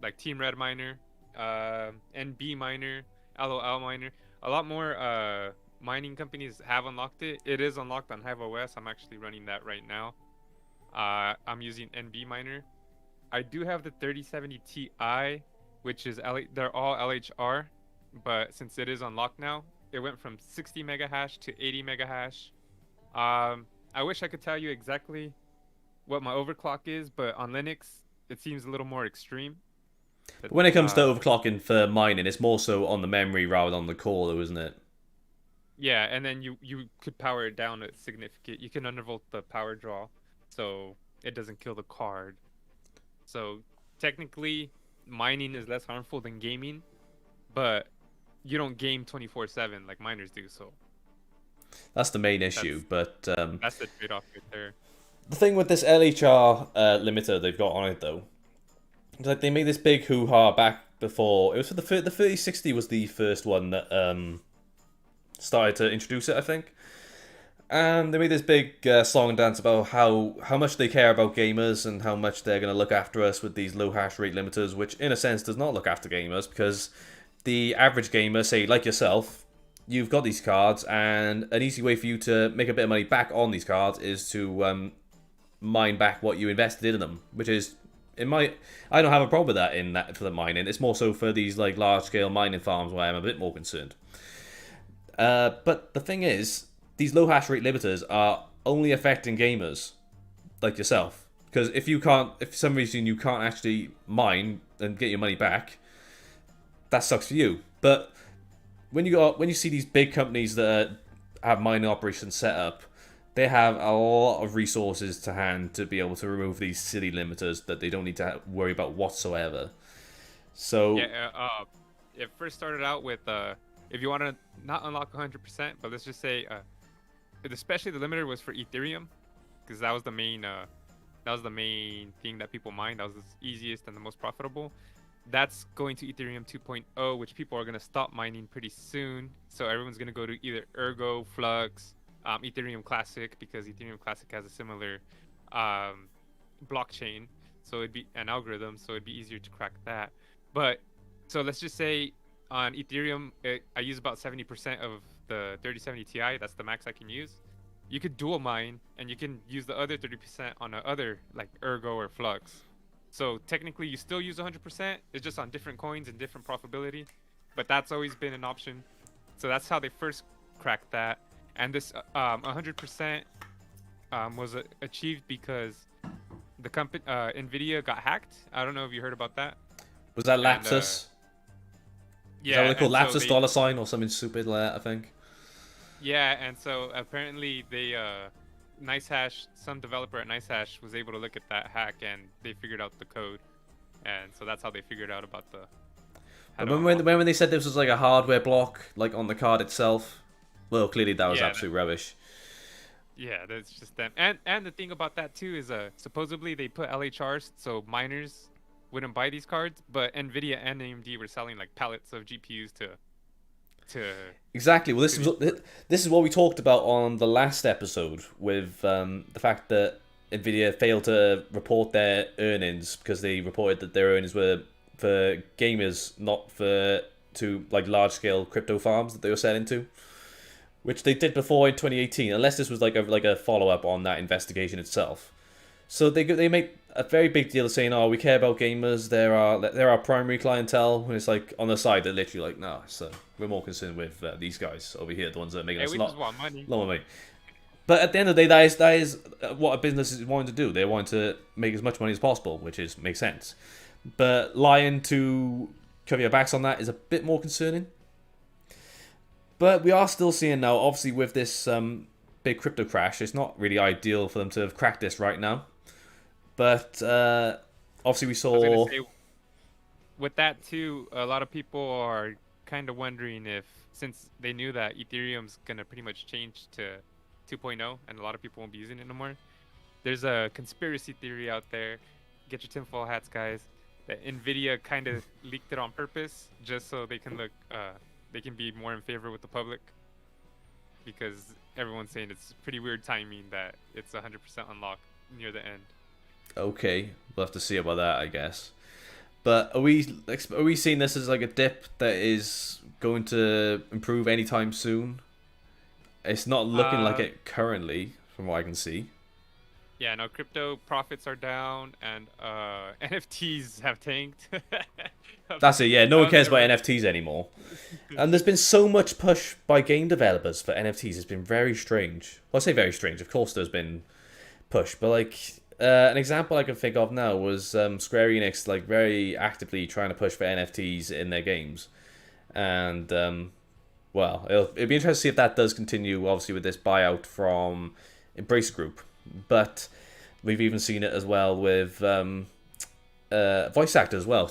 Speaker 2: like Team Red Miner, NB Miner, LOL Miner, a lot more mining companies have unlocked it. It is unlocked on Hive OS. I'm actually running that right now. I'm using NB Miner. I do have the 3070 Ti, which is they're all LHR, but since it is unlocked now, it went from 60 mega hash to 80 mega hash. I wish I could tell you exactly what my overclock is, but on Linux, it seems a little more extreme.
Speaker 1: But when it comes to overclocking for mining, it's more so on the memory rather than on the core, though, isn't it?
Speaker 2: Yeah, and then you could power it down a significant. You can undervolt the power draw. so it doesn't kill the card. So technically, mining is less harmful than gaming, but you don't game 24/7 like miners do. So
Speaker 1: That's the main issue.
Speaker 2: that's
Speaker 1: But
Speaker 2: that's the trade-off right there.
Speaker 1: the thing with this LHR limiter they've got on it though, is like they made this big hoo-ha back before. It was for the 3060 was the first one that started to introduce it, I think. And they made this big song and dance about how much they care about gamers and how much they're going to look after us with these low hash rate limiters, which in a sense does not look after gamers because the average gamer, say like yourself, you've got these cards, and an easy way for you to make a bit of money back on these cards is to mine back what you invested in them, which is I don't have a problem with that in that for the mining. It's more so for these like large scale mining farms where I'm a bit more concerned. But the thing is, these low hash rate limiters are only affecting gamers like yourself. Because if for some reason you can't actually mine and get your money back, that sucks for you. But when you see these big companies that have mining operations set up, they have a lot of resources to hand to be able to remove these silly limiters that they don't need to worry about whatsoever. So
Speaker 2: Yeah, it first started out with if you want to not unlock 100%, but let's just say especially the limiter was for Ethereum, because that was the main thing that people mined. That was the easiest and the most profitable. That's going to Ethereum 2.0, which people are going to stop mining pretty soon. So everyone's going to go to either Ergo, Flux, Ethereum Classic, because Ethereum Classic has a similar blockchain, so it'd be an algorithm, so it'd be easier to crack that. But so let's just say on Ethereum, I use about 70% of the 3070 Ti. That's the max I can use. You could dual mine, and you can use the other 30% on other like Ergo or Flux. So technically, you still use 100%. It's just on different coins and different profitability. But that's always been an option. So that's how they first cracked that. And this 100% was achieved because the company Nvidia got hacked. I don't know if you heard about that.
Speaker 1: was that
Speaker 2: And,
Speaker 1: Lapsus?
Speaker 2: yeah,
Speaker 1: Is that what they call
Speaker 2: and so
Speaker 1: Lapsus dollar sign or something stupid like that, I think?
Speaker 2: yeah, and so apparently they NiceHash, some developer at NiceHash was able to look at that hack and they figured out the code, and so that's how they figured out about the.
Speaker 1: Remember when they said this was like a hardware block, like on the card itself? Well, clearly that was absolute rubbish.
Speaker 2: Yeah, that's just them. And the thing about that too is supposedly they put LHRs so miners wouldn't buy these cards, but Nvidia and AMD were selling like pallets of GPUs to
Speaker 1: exactly. Well, this is what we talked about on the last episode with the fact that Nvidia failed to report their earnings because they reported that their earnings were for gamers, not for to like large scale crypto farms that they were selling to, which they did before in 2018. Unless this was like a follow up on that investigation itself. So they make a very big deal of saying, "Oh, we care about gamers. They're our primary clientele." When it's like on the side, they're literally like, "No, so we're more concerned with these guys over here, the ones that are making us
Speaker 2: we just want money.
Speaker 1: lot of money." But at the end of the day, that is what a business is wanting to do. They want to make as much money as possible, which makes sense. But lying to cover your backs on that is a bit more concerning. But we are still seeing now, obviously, with this big crypto crash, it's not really ideal for them to have cracked this right now. But obviously we saw.
Speaker 2: I was gonna say, with that too, a lot of people are kind of wondering if, since they knew that Ethereum's gonna pretty much change to 2.0, and a lot of people won't be using it no more. There's a conspiracy theory out there. Get your tinfoil hats, guys. That Nvidia kind of leaked it on purpose, just so they can they can be more in favor with the public. Because everyone's saying it's pretty weird timing that it's 100% unlocked near the end.
Speaker 1: Okay, we'll have to see about that, I guess. But are we seeing this as like a dip that is going to improve anytime soon? It's not looking like it currently, from what I can see.
Speaker 2: Yeah, no, crypto profits are down, and NFTs have tanked.
Speaker 1: That's it, yeah. No one cares about NFTs anymore. And there's been so much push by game developers for NFTs. It's been very strange. Well, I say very strange. Of course there's been push, but like an example I can think of now was Square Enix like very actively trying to push for NFTs in their games. And well, it'll be interesting to see if that does continue, obviously, with this buyout from Embrace Group. But We've even seen it as well with voice actors as well.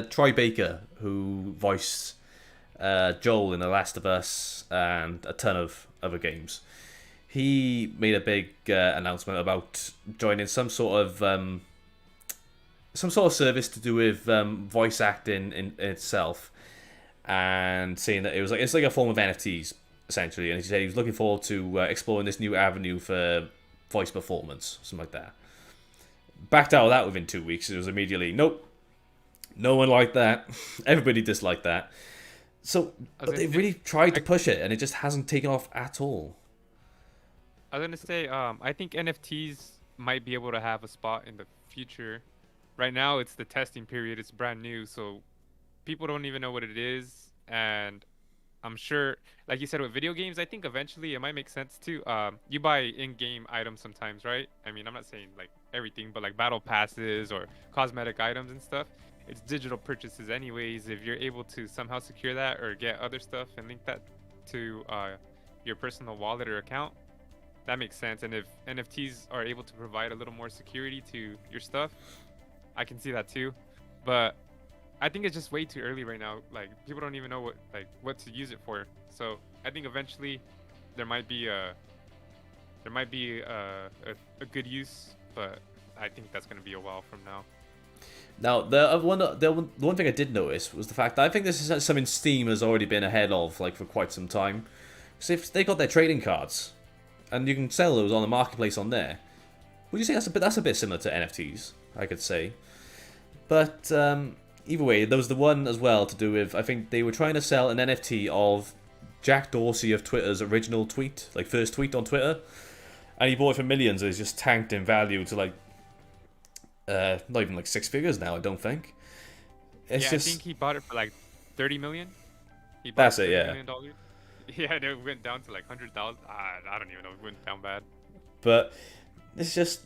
Speaker 1: Troy Baker, who voiced Joel in The Last of Us and a ton of other games. He made a big announcement about joining some sort of service to do with voice acting in itself, and saying that it's like a form of NFTs essentially. And he said he was looking forward to exploring this new avenue for voice performance, something like that. Backed out of that within 2 weeks. It was immediately nope, no one liked that. Everybody disliked that. So, but they really tried to push it, and it just hasn't taken off at all.
Speaker 2: I was gonna say, I think NFTs might be able to have a spot in the future. Right now, it's the testing period. It's brand new, so people don't even know what it is. And I'm sure, like you said, with video games, I think eventually it might make sense too. You buy in-game items sometimes, right? I mean, I'm not saying like everything, but like battle passes or cosmetic items and stuff. It's digital purchases anyways. If you're able to somehow secure that or get other stuff and link that to your personal wallet or account, that makes sense. And if NFTs are able to provide a little more security to your stuff, I can see that too. But I think it's just way too early right now. Like, people don't even know what to use it for. So I think eventually there might be a good use, but I think that's gonna be a while from now.
Speaker 1: Now, the one thing I did notice was the fact that I think this is something Steam has already been ahead of, like, for quite some time. Because if they got their trading cards, and you can sell those on the marketplace on there, would you say that's a bit similar to NFTs? I could say, but either way, there was the one as well to do with, I think they were trying to sell an NFT of Jack Dorsey of Twitter's original tweet, like first tweet on Twitter, and he bought it for millions. And it's just tanked in value to like not even like six figures now. I don't think.
Speaker 2: I think he bought it for like 30 million.
Speaker 1: That's it, yeah.
Speaker 2: Yeah, and it went down to like 100,000. I don't even know. It went down bad.
Speaker 1: But it's just,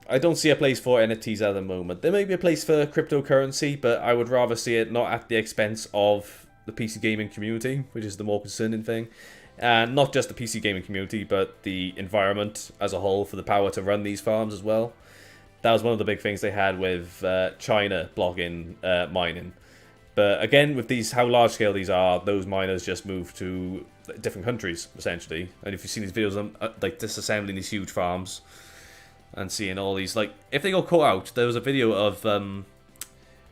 Speaker 1: I don't see a place for NFTs at the moment. There may be a place for cryptocurrency, but I would rather see it not at the expense of the PC gaming community, which is the more concerning thing. And not just the PC gaming community, but the environment as a whole for the power to run these farms as well. That was one of the big things they had with China blocking mining. But again, with these, how large scale these are, those miners just move to different countries, essentially. And if you've seen these videos of like disassembling these huge farms and seeing all these, like, if they got caught out, there was a video of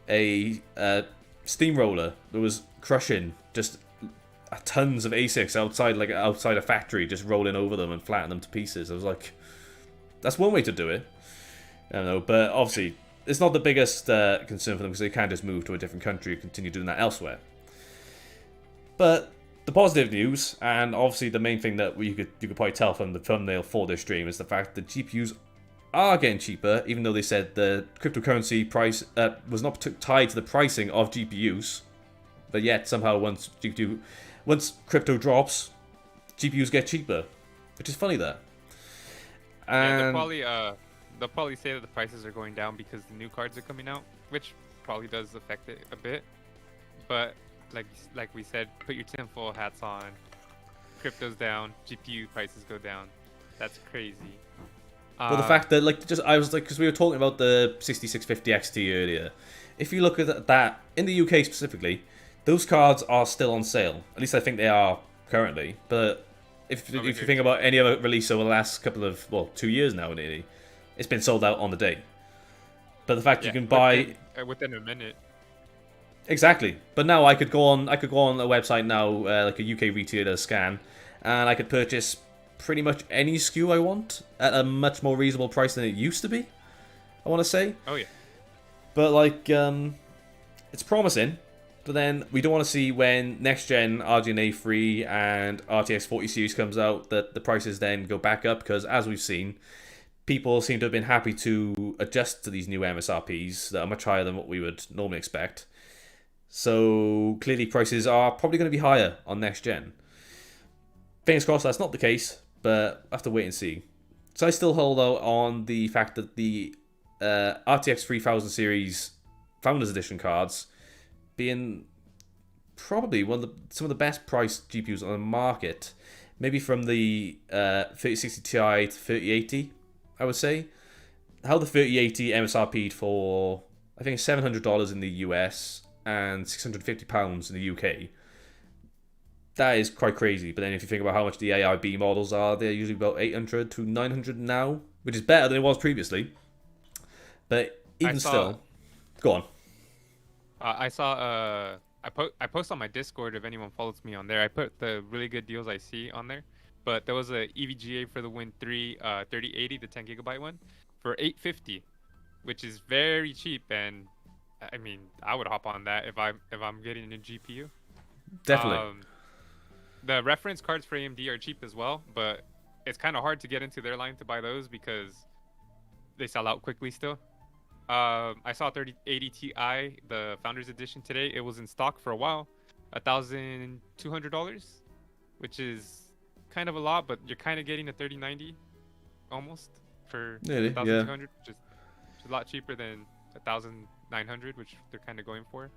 Speaker 1: a steamroller that was crushing just tons of ASICs outside a factory, just rolling over them and flattening them to pieces. I was like, that's one way to do it. I don't know, but obviously it's not the biggest concern for them because they can just move to a different country and continue doing that elsewhere. But the positive news, and obviously the main thing that you could probably tell from the thumbnail for this stream, is the fact that GPUs are getting cheaper, even though they said the cryptocurrency price was not tied to the pricing of GPUs. But yet somehow once crypto drops, GPUs get cheaper, which is funny there. And
Speaker 2: they'll probably say that the prices are going down because the new cards are coming out, which probably does affect it a bit. But like we said, put your tinfoil hats on. Crypto's down, GPU prices go down. That's crazy.
Speaker 1: But the fact that because we were talking about the 6650 XT earlier. If you look at that in the UK specifically, those cards are still on sale. At least I think they are currently. But if you think about any other release over the last 2 years now, nearly, it's been sold out on the day. But the fact you can buy
Speaker 2: within a minute.
Speaker 1: Exactly. But now I could go on a website now, like a UK retailer scan, and I could purchase pretty much any SKU I want at a much more reasonable price than it used to be, I want to say.
Speaker 2: Oh yeah.
Speaker 1: But like, it's promising. But then we don't want to see when next gen RDNA 3 and RTX 40 series comes out that the prices then go back up, because as we've seen, people seem to have been happy to adjust to these new MSRPs that are much higher than what we would normally expect. So clearly prices are probably going to be higher on next gen. Fingers crossed that's not the case, but I have to wait and see. So I still hold out on the fact that the RTX 3000 series Founders Edition cards being probably some of the best priced GPUs on the market, maybe from the 3060 Ti to 3080, I would say. how the 3080 MSRP'd for, I think, $700 in the US and £650 in the UK. That is quite crazy. But then if you think about how much the AIB models are, they're usually about 800 to 900 now, which is better than it was previously. But
Speaker 2: I
Speaker 1: even
Speaker 2: saw
Speaker 1: still, go on.
Speaker 2: I saw I post on my Discord if anyone follows me on there. I put the really good deals I see on there. But there was a EVGA for the Win 3 3080, the 10 gigabyte one, for 850, which is very cheap. And I mean, I would hop on that if I'm getting a GPU.
Speaker 1: Definitely.
Speaker 2: The reference cards for AMD are cheap as well, but it's kind of hard to get into their line to buy those because they sell out quickly still. I saw 3080 Ti, the Founders Edition today. It was in stock for a while, $1,200, which is kind of a lot, but you're kind of getting a 3090 almost for
Speaker 1: Nearly, yeah.
Speaker 2: 1,200, which is a lot cheaper than 1,900, which they're kind of going for.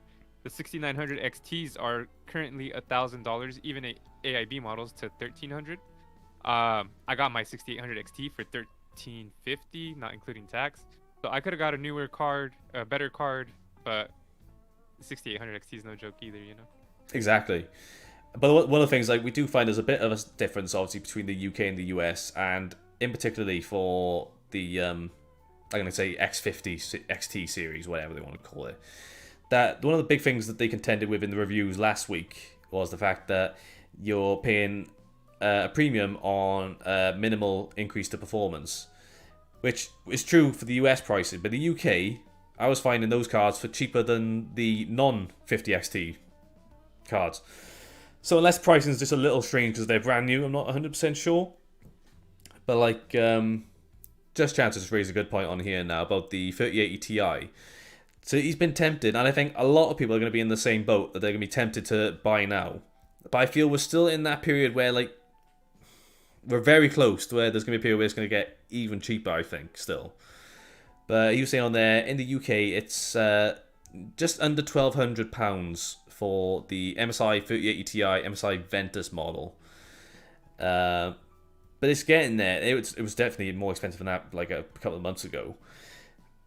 Speaker 2: The 6900 XTs are currently $1,000, even AIB models to 1,300. I got my 6800 XT for 1,350, not including tax. So I could have got a newer card, a better card, but 6800 XT is no joke either, you know.
Speaker 1: Exactly. But one of the things, like, we do find there's a bit of a difference, obviously, between the UK and the US, and in particularly for the, I'm going to say X50, XT series, whatever they want to call it. That one of the big things that they contended with in the reviews last week was the fact that you're paying a premium on a minimal increase to performance, which is true for the US pricing, but the UK, I was finding those cards for cheaper than the non-50XT cards. So unless pricing is just a little strange because they're brand new, I'm not 100% sure. But like, Just Chances raised a good point on here now about the 3080 Ti. So he's been tempted, and I think a lot of people are going to be in the same boat, that they're going to be tempted to buy now. But I feel we're still in that period where, like, we're very close to where there's going to be a period where it's going to get even cheaper, I think, still. But he was saying on there, in the UK, it's just under £1,200 for the MSI 3080 Ti MSI Ventus model. But it's getting there. It was definitely more expensive than that, like, a couple of months ago.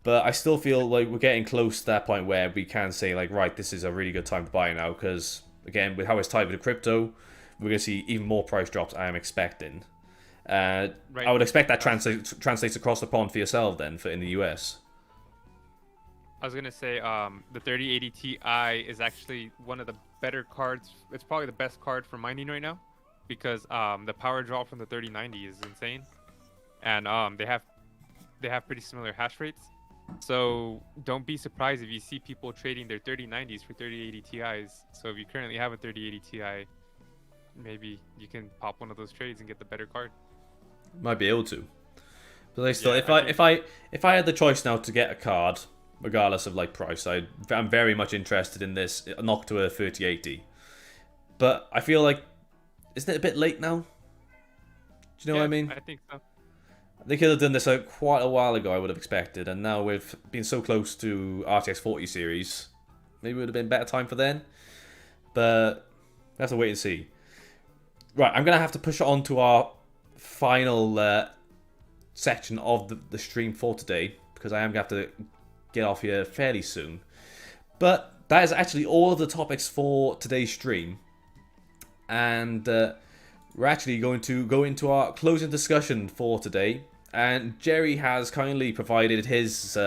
Speaker 1: But I still feel like we're getting close to that point where we can say, like, right, this is a really good time to buy now, because, again, with how it's tied with the crypto, we're going to see even more price drops, I am expecting. Right. I would expect that translates across the pond for yourself then, in the US.
Speaker 2: I was going to say the 3080 Ti is actually one of the better cards. It's probably the best card for mining right now because the power draw from the 3090 is insane. And they have pretty similar hash rates. So don't be surprised if you see people trading their 3090s for 3080 Ti's. So if you currently have a 3080 Ti, maybe you can pop one of those trades and get the better card.
Speaker 1: Might be able to. But still, if I had the choice now to get a card, regardless of like price, I'm very much interested in this Noctua 3080. But I feel like, isn't it a bit late now? Do you know what I mean?
Speaker 2: I think so.
Speaker 1: They could have done this quite a while ago, I would have expected, and now we've been so close to RTX 40 series, maybe it would have been better time for then. But we have to wait and see. Right, I'm going to have to push on to our final section of the stream for today, because I am going to have to get off here fairly soon. But that is actually all of the topics for today's stream. And we're actually going to go into our closing discussion for today. And Jerry has kindly provided his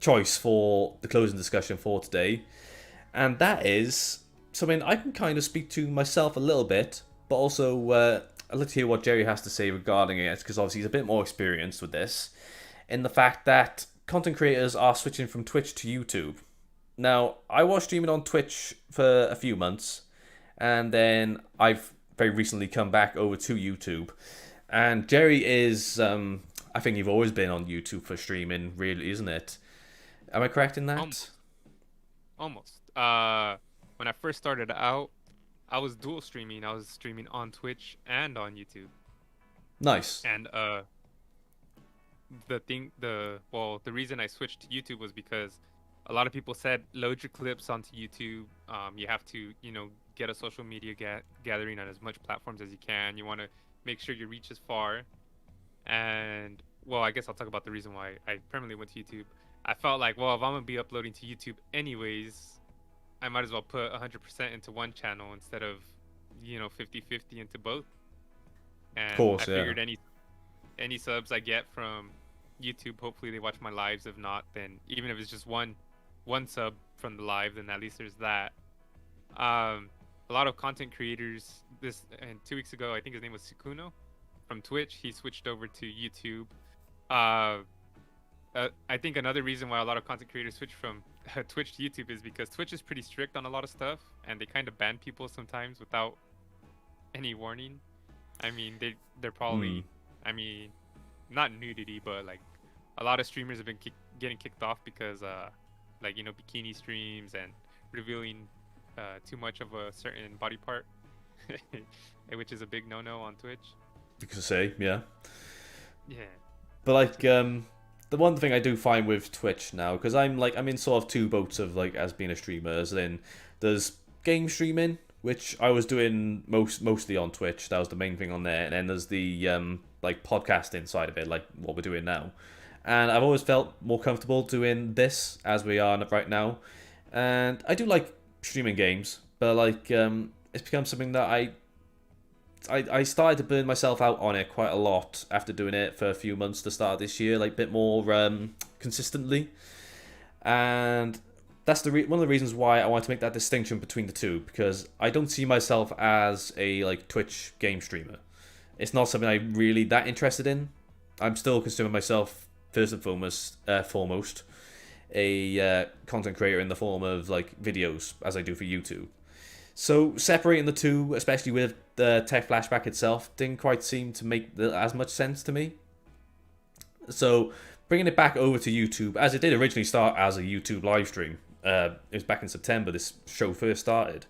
Speaker 1: choice for the closing discussion for today. And that is something I can kind of speak to myself a little bit, but also I'd like to hear what Jerry has to say regarding it, because obviously he's a bit more experienced with this, in the fact that content creators are switching from Twitch to YouTube. Now, I was streaming on Twitch for a few months, and then I've very recently come back over to YouTube. And Jerry is, I think you've always been on YouTube for streaming, really, isn't it? Am I correct in that?
Speaker 2: Almost. When I first started out, I was dual streaming. I was streaming on Twitch and on YouTube.
Speaker 1: Nice.
Speaker 2: And the reason I switched to YouTube was because a lot of people said load your clips onto YouTube. You have to, get a social media gathering on as much platforms as you can. You want to make sure your reach is far. And well, I guess I'll talk about the reason why I permanently went to YouTube. I felt like, well, if I'm gonna be uploading to YouTube anyways, I might as well put 100% into one channel instead of, 50-50 into both.
Speaker 1: Of
Speaker 2: And I
Speaker 1: course, yeah.
Speaker 2: figured any subs I get from YouTube, hopefully they watch my lives. If not, then even if it's just one sub from the live, then at least there's that. A lot of content creators this and 2 weeks ago, I think his name was Sukuno from Twitch. He switched over to YouTube. Uh, I think another reason why a lot of content creators switch from Twitch to YouTube is because Twitch is pretty strict on a lot of stuff, and they kind of ban people sometimes without any warning. I mean, they're
Speaker 1: Hmm.
Speaker 2: probably, I mean, not nudity, but like a lot of streamers have been getting kicked off because like bikini streams and revealing too much of a certain body part, which is a big no-no on Twitch.
Speaker 1: You could say, yeah.
Speaker 2: Yeah.
Speaker 1: But
Speaker 2: So,
Speaker 1: like, the one thing I do find with Twitch now, because I'm in sort of two boats of like as being a streamer, as in there's game streaming, which I was doing mostly on Twitch. That was the main thing on there, and then there's the like podcasting side of it, like what we're doing now. And I've always felt more comfortable doing this as we are right now. And I do like streaming games, but like it's become something that I started to burn myself out on it quite a lot after doing it for a few months to start this year, like a bit more consistently. And that's one of the reasons why I want to make that distinction between the two, because I don't see myself as a like Twitch game streamer. It's not something I'm really that interested in. I'm still considering myself first and foremost a content creator in the form of like videos, as I do for YouTube. So separating the two, especially with the TechFlashback itself, didn't quite seem to make as much sense to me. So bringing it back over to YouTube, as it did originally start as a YouTube live stream, it was back in September this show first started.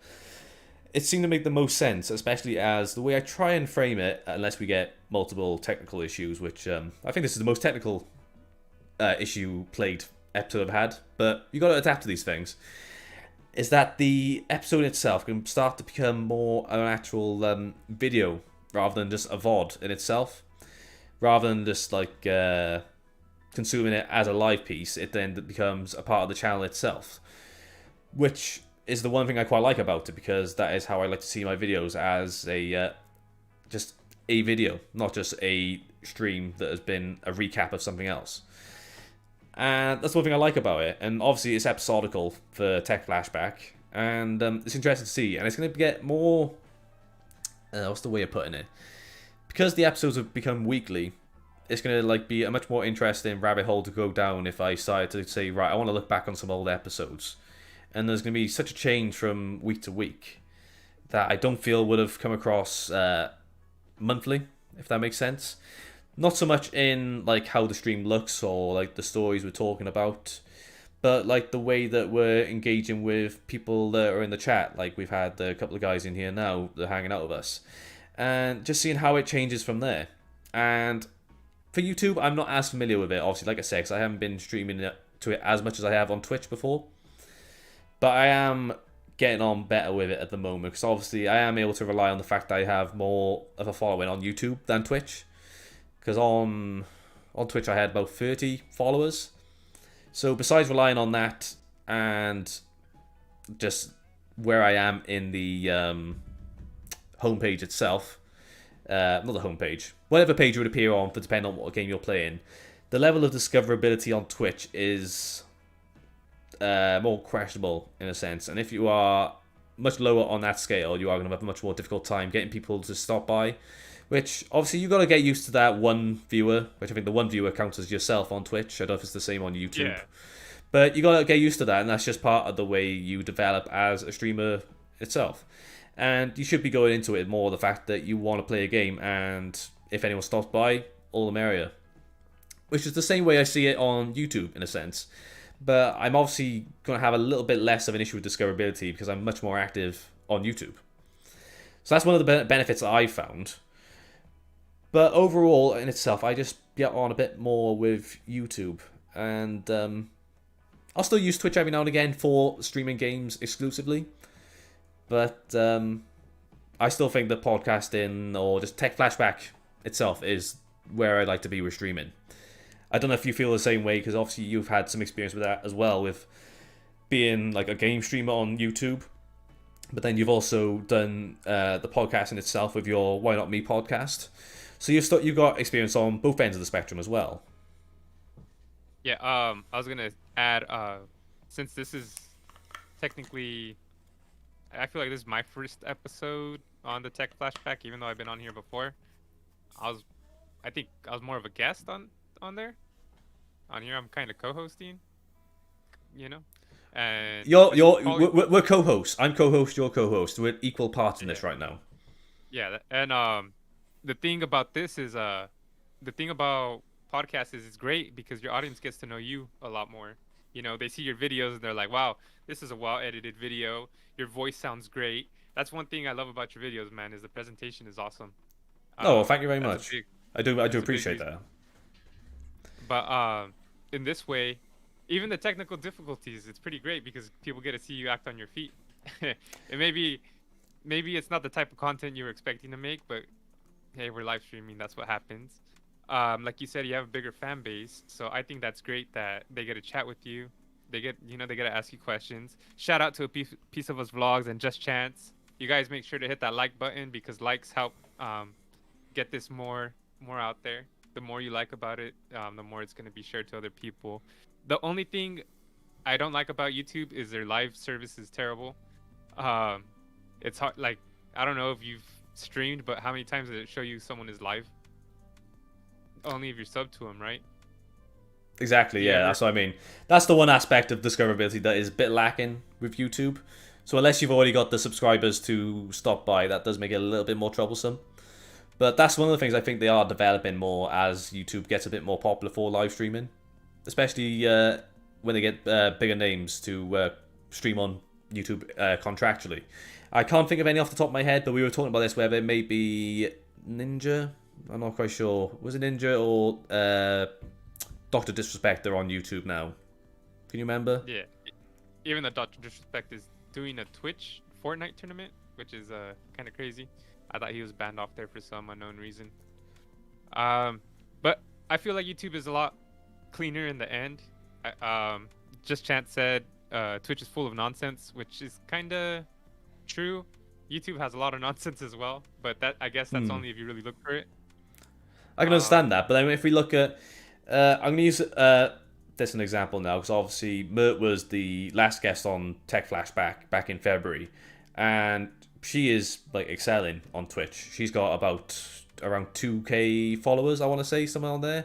Speaker 1: It seemed to make the most sense, especially as the way I try and frame it, unless we get multiple technical issues, which I think this is the most technical issue played episode I've had, but you got to adapt to these things. Is that the episode itself can start to become more an actual video rather than just a VOD in itself. Rather than just like consuming it as a live piece, it then becomes a part of the channel itself. Which is the one thing I quite like about it, because that is how I like to see my videos, as a just a video, not just a stream that has been a recap of something else. And that's one thing I like about it. And obviously, it's episodical for TechFlashback, and it's interesting to see. And it's going to get more. What's the way of putting it? Because the episodes have become weekly, it's going to like be a much more interesting rabbit hole to go down if I decide to say, right, I want to look back on some old episodes. And there's going to be such a change from week to week that I don't feel would have come across monthly, if that makes sense. Not so much in like how the stream looks or like the stories we're talking about, but like the way that we're engaging with people that are in the chat. Like we've had a couple of guys in here now that are hanging out with us, and just seeing how it changes from there. And for YouTube, I'm not as familiar with it, obviously, like I said, because I haven't been streaming to it as much as I have on Twitch before. But I am getting on better with it at the moment, because obviously I am able to rely on the fact that I have more of a following on YouTube than Twitch. Because on Twitch I had about 30 followers. So besides relying on that and just where I am in the homepage itself, not the homepage, whatever page you would appear on, for depending on what game you're playing, the level of discoverability on Twitch is more questionable in a sense. And if you are much lower on that scale, you are going to have a much more difficult time getting people to stop by. Which, obviously, you've got to get used to that one viewer, which I think the one viewer counts as yourself on Twitch. I don't know if it's the same on YouTube.
Speaker 2: yeah.
Speaker 1: But you got to get used to that, and that's just part of the way you develop as a streamer itself. And you should be going into it more the fact that you want to play a game, and if anyone stops by, all the merrier. Which is the same way I see it on YouTube, in a sense. But I'm obviously going to have a little bit less of an issue with discoverability because I'm much more active on YouTube. So that's one of the benefits that I found. But overall, in itself, I just get on a bit more with YouTube. And I'll still use Twitch every now and again for streaming games exclusively. But I still think that podcasting or just TechFlashback itself is where I like to be with streaming. I don't know if you feel the same way, because obviously you've had some experience with that as well, with being like a game streamer on YouTube. But then you've also done the podcast in itself with your Why Not Me podcast. So you've got experience on both ends of the spectrum as well.
Speaker 2: Yeah, I was gonna add, since this is technically, I feel like this is my first episode on the Tech Flashback, even though I've been on here before. I was, I think I was more of a guest on there. On here, I'm kind of co-hosting, you know, and
Speaker 1: We're co-hosts. I'm co-host. You're co-host. We're equal parts in
Speaker 2: yeah,
Speaker 1: this right now.
Speaker 2: yeah, and the thing about this is the thing about podcasts is it's great because your audience gets to know you a lot more. You know, they see your videos and they're like, wow, this is a well edited video. Your voice sounds great. That's one thing I love about your videos, man, is the presentation is awesome.
Speaker 1: Oh, well, thank you very
Speaker 2: That's a
Speaker 1: much.
Speaker 2: big
Speaker 1: I do
Speaker 2: that's a big
Speaker 1: appreciate
Speaker 2: use.
Speaker 1: that.
Speaker 2: But in this way, even the technical difficulties, it's pretty great because people get to see you act on your feet. It maybe it's not the type of content you were expecting to make, but hey, we're live streaming. That's what happens. Like you said, you have a bigger fan base, so I think that's great that they get to chat with you. They get to ask you questions. Shout out to a piece of us vlogs and Just Chance. You guys make sure to hit that like button because likes help get this more out there. The more you like about it, the more it's gonna be shared to other people. The only thing I don't like about YouTube is their live service is terrible. Um, it's hard. Like I don't know if you've streamed, but how many times did it show you someone is live? Only if you're sub to them, right?
Speaker 1: Exactly,
Speaker 2: Yeah.
Speaker 1: yeah, that's what I mean. That's the one aspect of discoverability that is a bit lacking with YouTube. So unless you've already got the subscribers to stop by, that does make it a little bit more troublesome. But that's one of the things I think they are developing more as YouTube gets a bit more popular for live streaming. Especially when they get bigger names to stream on YouTube contractually. I can't think of any off the top of my head, but we were talking about this, whether it may be Ninja. I'm not quite sure. Was it Ninja or Dr. Disrespect are on YouTube now? Can you remember?
Speaker 2: Yeah. Even the Dr. Disrespect is doing a Twitch Fortnite tournament, which is kind of crazy. I thought he was banned off there for some unknown reason. But I feel like YouTube is a lot cleaner in the end. Just Chance said Twitch is full of nonsense, which is kind of true. YouTube has a lot of nonsense as well, but that I guess that's only if you really look for it.
Speaker 1: I can understand that, but then if we look at, I'm going to use this as an example now, because obviously Mert was the last guest on Tech Flashback back in February, and she is like excelling on Twitch. She's got about around 2k followers, I want to say, somewhere on there,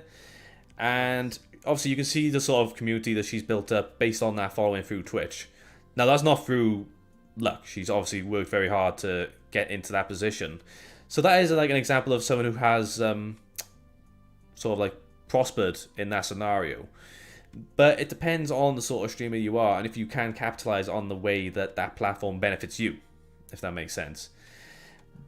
Speaker 1: and obviously you can see the sort of community that she's built up based on that following through Twitch. Now that's not through luck. She's obviously worked very hard to get into that position. So that is like an example of someone who has sort of like prospered in that scenario. But it depends on the sort of streamer you are and if you can capitalize on the way that that platform benefits you, if that makes sense.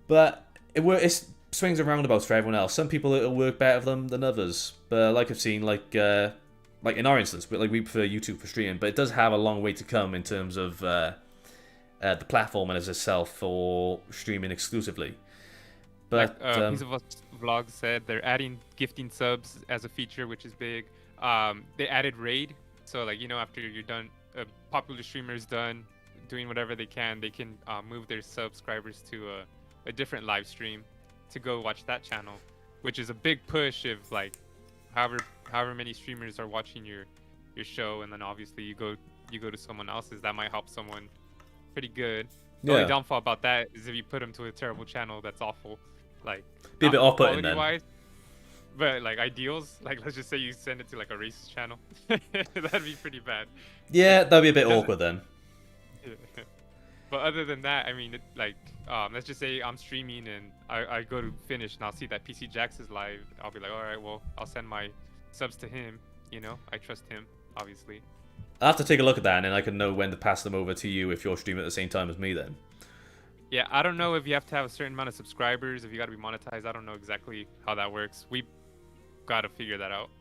Speaker 1: But it swings and roundabouts for everyone else. Some people it'll work better for them than others. But like I've seen, like in our instance, we prefer YouTube for streaming, but it does have a long way to come in terms of the platform as itself for streaming exclusively. But
Speaker 2: like piece of us vlog said, they're adding gifting subs as a feature, which is big. They added raid, so like after you're done, a popular streamer is done doing whatever they can move their subscribers to a different live stream to go watch that channel, which is a big push if like however many streamers are watching your show, and then obviously you go to someone else's, that might help someone pretty good. The only downfall about that is if you put them to a terrible channel that's awful, like
Speaker 1: be a bit off-putting then.
Speaker 2: Wise, but like ideals, like let's just say you send it to like a racist channel, that'd be pretty bad.
Speaker 1: Yeah, that'd be a bit awkward then.
Speaker 2: But other than that, I mean, let's just say I'm streaming and I go to finish and I'll see that PC Jax is live. I'll be like, all right, well, I'll send my subs to him. I trust him, obviously.
Speaker 1: I'll have to take a look at that, and then I can know when to pass them over to you if you're streaming at the same time as me then.
Speaker 2: Yeah, I don't know if you have to have a certain amount of subscribers, if you got to be monetized. I don't know exactly how that works. We got to figure that out.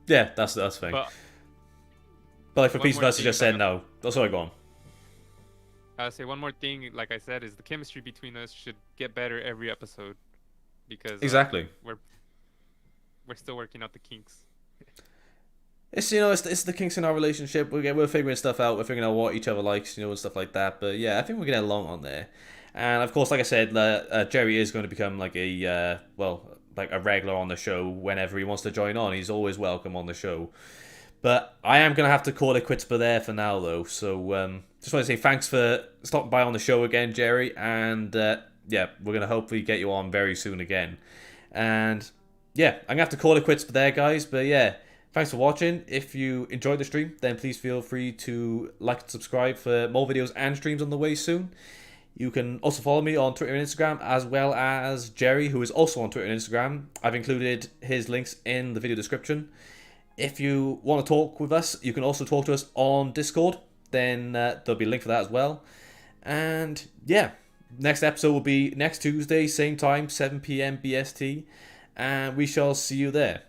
Speaker 1: Yeah, that's the thing. But like for Peace Versus just said no. Oh, sorry, go on.
Speaker 2: I'll say one more thing, like I said, is the chemistry between us should get better every episode. Because
Speaker 1: exactly.
Speaker 2: We're still working out the kinks.
Speaker 1: It's it's the kinks in our relationship. We're figuring stuff out. We're figuring out what each other likes, and stuff like that. But yeah, I think we're getting along on there. And of course, like I said, Jerry is going to become like like a regular on the show whenever he wants to join on. He's always welcome on the show. But I am going to have to call it quits for there for now, though. So just want to say thanks for stopping by on the show again, Jerry. And yeah, we're going to hopefully get you on very soon again. And yeah, I'm going to have to call it quits for there, guys. But yeah, thanks for watching. If you enjoyed the stream, then please feel free to like and subscribe for more videos and streams on the way soon. You can also follow me on Twitter and Instagram, as well as Jerry, who is also on Twitter and Instagram. I've included his links in the video description. If you want to talk with us, you can also talk to us on Discord. Then there'll be a link for that as well. And yeah, next episode will be next Tuesday, same time, 7 p.m. BST. And we shall see you there.